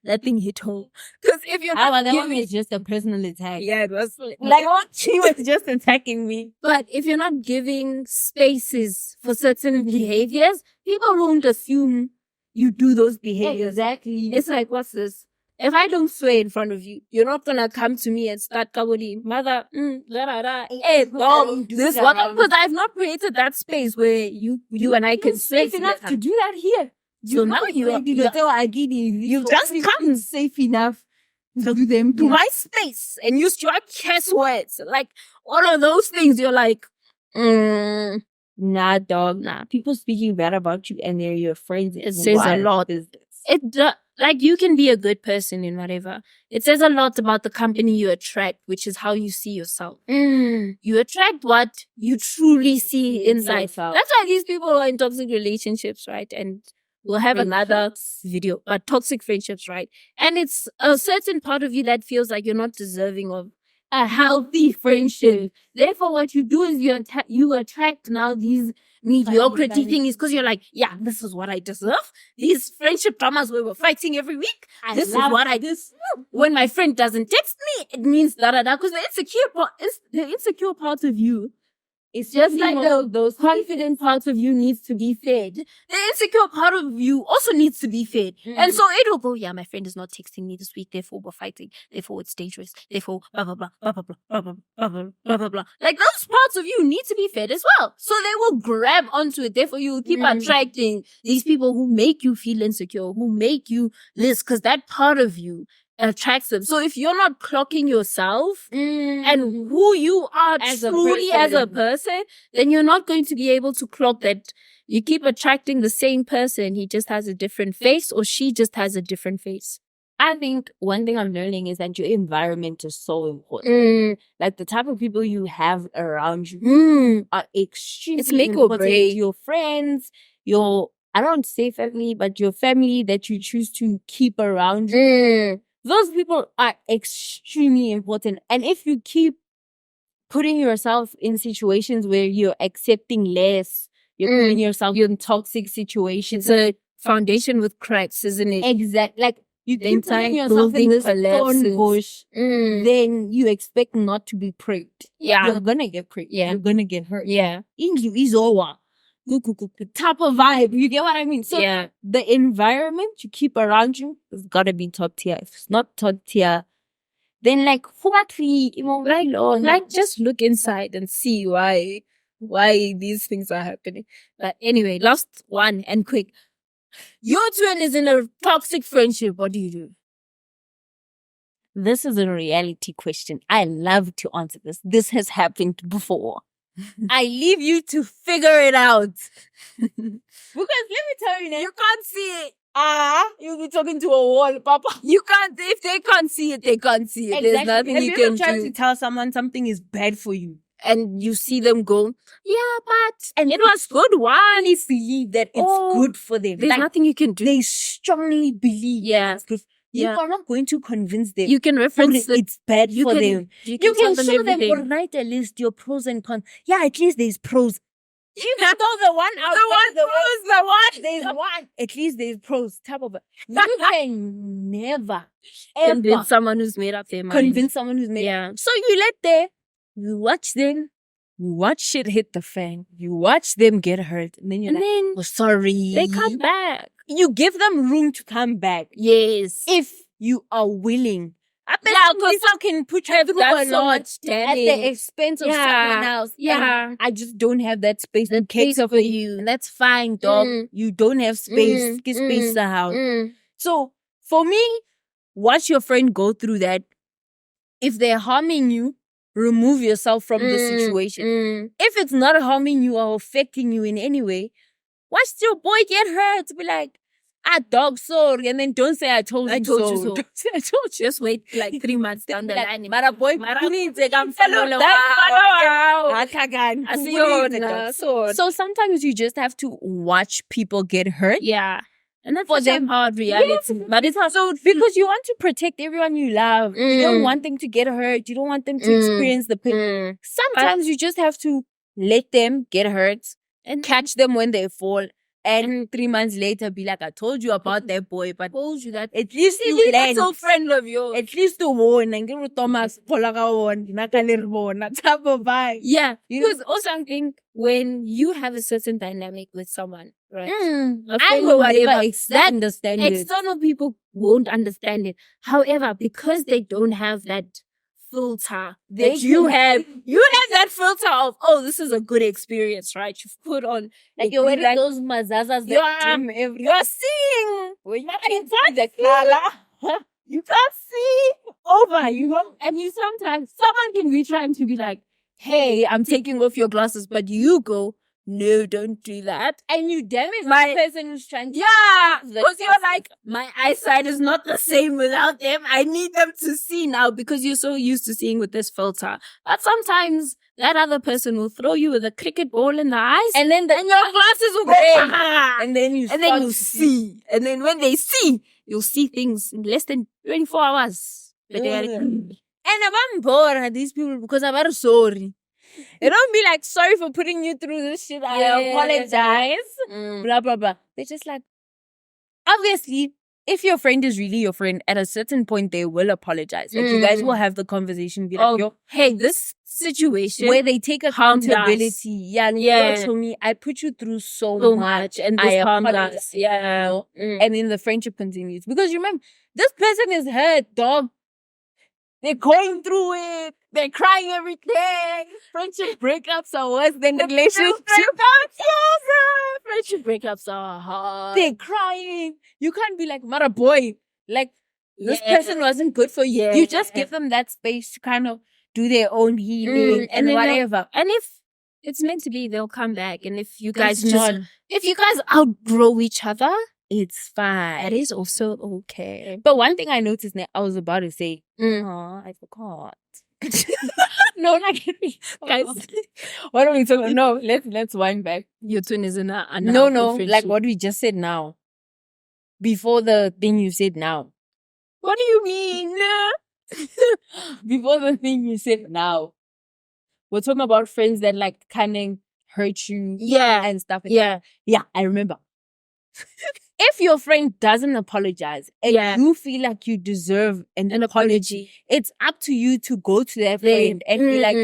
That thing hit home. Because if you're not that one is just a personal attack. Yeah, it was like she was just attacking me. But if you're not giving spaces for certain behaviors, people won't assume you do those behaviors. Exactly. It's like, what's this? If I don't swear in front of you, you're not gonna come to me and start kaboling, mother, hey, dog, this one, because I've not created that space where you and I can swear enough to do that here. So now you've just come safe enough to do them to my space and use your curse words, like all of those things. You're like, nah, dog, nah. People speaking bad about you and they're your friends. It says a lot. Like you can be a good person in whatever. It says a lot about the company you attract, which is how you see yourself. You attract what you truly see inside. That's why these people are in toxic relationships, right? And we'll have another video, but toxic friendships, right? And it's a certain part of you that feels like you're not deserving of a healthy friendship. Therefore, what you do is you attract now these mediocrity things because you're like, yeah, this is what I deserve. These friendship dramas where we're fighting every week. This is what I deserve. When my friend doesn't text me, it means da-da-da. Because the insecure part of you, it's just like those confident parts of you needs to be fed. The insecure part of you also needs to be fed. And so it will go, yeah, my friend is not texting me this week, therefore we're fighting. Therefore it's dangerous. Therefore blah, blah, blah, blah, blah, blah, blah, blah, blah, blah, blah, blah. Like those parts of you need to be fed as well. So they will grab onto it. Therefore you will keep attracting these people who make you feel insecure, who make you this, because that part of you attracts them. So if you're not clocking yourself and who you are truly as a person, then you're not going to be able to clock that. You keep attracting the same person. He just has a different face or she just has a different face. I think one thing I'm learning is that your environment is so important. Like the type of people you have around you are extremely it's make important. Or break. Your friends, I don't say family, but your family that you choose to keep around you. Those people are extremely important. And if you keep putting yourself in situations where you're accepting less, you're putting yourself in toxic situations. It's a foundation with cracks, isn't it? Exactly. Like you keep putting yourself in this thorn bush, then you expect not to be pricked. Yeah. You're gonna get pricked. Yeah. You're gonna get hurt. Yeah. Is over. Type of vibe. You get what I mean? So the environment you keep around you has gotta be top tier. If it's not top tier, then like just look inside and see why these things are happening. But anyway, last one and quick. Your twin is in a toxic friendship. What do you do? This is a reality question. I love to answer this. This has happened before. I leave you to figure it out. Because let me tell you now, you can't see it. You'll be talking to a wall, Papa. You can't, if they can't see it, they can't see it. Exactly. There's nothing you can do. Have you ever tried to tell someone something is bad for you? And you see them go, yeah, but and it was good. One is believe that it's good for them. There's nothing you can do. They strongly believe it's good. You are not going to convince them. You can reference it's bad for them. You can show them or write a list, your pros and cons. Yeah, at least there's pros. You can throw the one out. The one. There's one. At least there's pros. Type of it. You can never convince someone who's made up their mind. So you let them, you watch them, You watch shit hit the fan. You watch them get hurt. And then you're like, then oh, sorry. they come back. You give them room to come back. Yes. If you are willing. I bet because some can put you through a lot at the expense of someone else. Yeah. And I just don't have that space to cater for you. And that's fine, dog. You don't have space. Get space somehow. So for me, watch your friend go through that. If they're harming you, remove yourself from the situation. If it's not harming you or affecting you in any way, watch your boy get hurt. Be like, dog, sorry. And then don't say I told you so. Don't say I told you. Just wait like 3 months down the line. Mara boy, so sometimes you just have to watch people get hurt. Yeah. And that's for them hard reality. Yes. But it's also because you want to protect everyone you love. You don't want them to get hurt. You don't want them to experience the pain. Sometimes you just have to let them get hurt and catch them when they fall. And 3 months later, be like, I told you about that boy, but told you that at least you learn. That's so friend of yours. At least to warn and give Thomas type of vibe. Yeah, because also I think when you have a certain dynamic with someone, right? I will never understand it. External people won't understand it. However, because they don't have that filter that you have that filter of, oh, this is a good experience, right? You've put on like you're wearing those mazazas you're seeing when you can see the color. You can't see over, and you sometimes someone can be trying to be like, hey, I'm taking off your glasses, but you go, no, don't do that. And you damage the person who's trying to. Yeah, because you're like, my eyesight is not the same without them. I need them to see now because you're so used to seeing with this filter. But sometimes that other person will throw you with a cricket ball in the eyes, and then your glasses will go, and then you see. And then when they see, you'll see things in less than 24 hours. But and I'm bored these people because I'm very sorry. They don't be like, sorry for putting you through this shit. I apologize. Blah, blah, blah. They're just like, obviously, if your friend is really your friend, at a certain point, they will apologize. Like, you guys will have the conversation. Be like, yo, hey, this situation. Where they take accountability. Yeah. To me, I put you through so much. And I apologize. Yeah. And then the friendship continues. Because remember, this person is hurt, dog. They're going through it. They're crying every day. Friendship breakups are worse than relationship breakups. Friendship breakups are hard. They're crying. You can't be like, Mara boy, like, this person wasn't good for you. You just give them that space to kind of do their own healing and whatever. And if it's meant to be, they'll come back. And if you guys if you guys outgrow each other, it's fine. That is also okay. But one thing I noticed now, I was about to say, I forgot. No, not guys. What are we talking about? No, let's wind back. Your twin is in a no, like what we just said now. Before the thing you said now. What do you mean? Before the thing you said now. We're talking about friends that like kind of hurt you. Yeah. And stuff. Yeah, I remember. If your friend doesn't apologize and you feel like you deserve an apology, it's up to you to go to that friend and be like,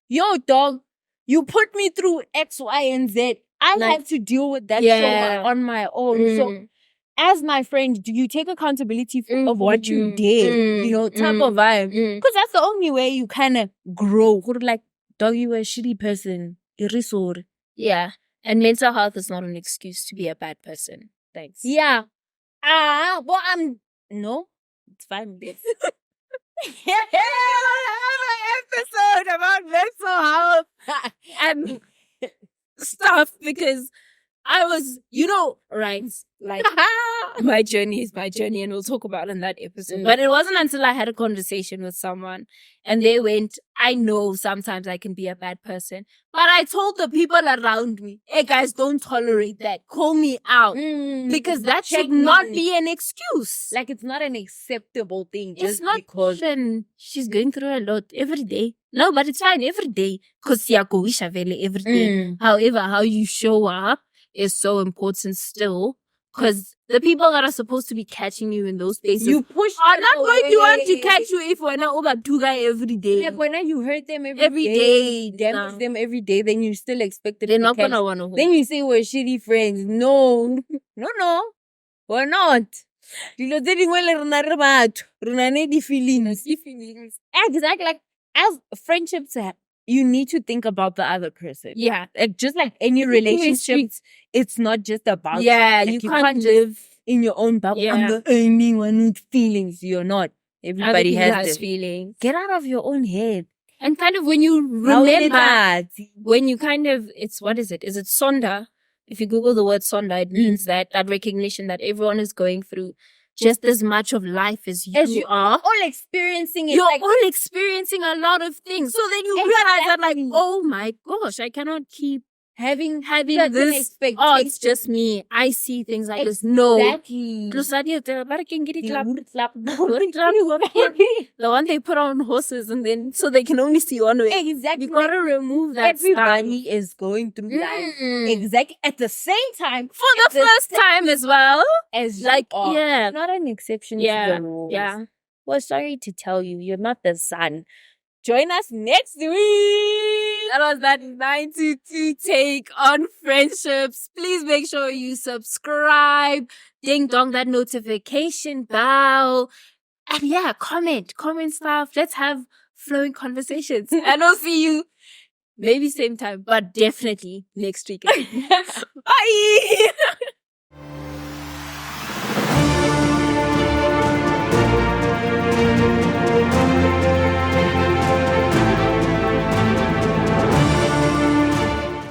yo, dog, you put me through X, Y, and Z. I had to deal with that on my own. So, as my friend, do you take accountability of what you did? Type of vibe. Because that's the only way you kind of grow. Like, dog, you were a shitty person. Irrisor. Yeah. And mental health is not an excuse to be a bad person. Thanks. Yeah. No, it's fine. Episode about mental health and stuff because I was, right? Like, my journey is my journey, and we'll talk about it in that episode. But it wasn't until I had a conversation with someone and they went, I know sometimes I can be a bad person, but I told the people around me, hey guys, don't tolerate that. Call me out. Because that should not be an excuse. Like, it's not an acceptable thing. It's not because she's going through a lot every day. No, but it's fine every day. Because every day. However, how you show up is so important still. Because The people that are supposed to be catching you in those places You push are them not going to want to away. catch you if we're not over two guy every day. Like when you hurt them Every every day, day, damage nah. them every day, then you still expect them They're to not catch. gonna want to hold. Then you say we're shitty friends. No, we're not. Dilo tse dingwe le rena re batho, rena ne di-feelings. Exactly. Like, as friendships, you need to think about the other person. Yeah. Like, just like any relationship, it's not just about Yeah, like, you can't live in your own bubble. Yeah. I'm the only one with feelings. You're not. Everybody has them. feelings. Get out of your own head. And kind of when you How is remember, that? when you kind of, it's, what is it? Is it sonda? If you Google the word sonda, it means that recognition that everyone is going through just as much of life as you are. All experiencing it. You're Like, all experiencing a lot of things. So then you realize that, like, oh my gosh, I cannot keep having certain this. expectations. Oh, it's just me. I see things like this. No. Exactly. The one they put on horses and then so they can only see one way. Exactly. You gotta remove that Everybody is going through life. Exactly. At the same time. For the first time as well. As Like, you are. yeah. Not an exception Yeah. to the rules. Yeah. Well, sorry to tell you, you're not the sun. Join us next week. That was that 922 take on friendships. Please make sure you subscribe, ding dong that notification bell, and yeah, comment stuff. Let's have flowing conversations, and I'll see you maybe same time, but definitely next week. Bye.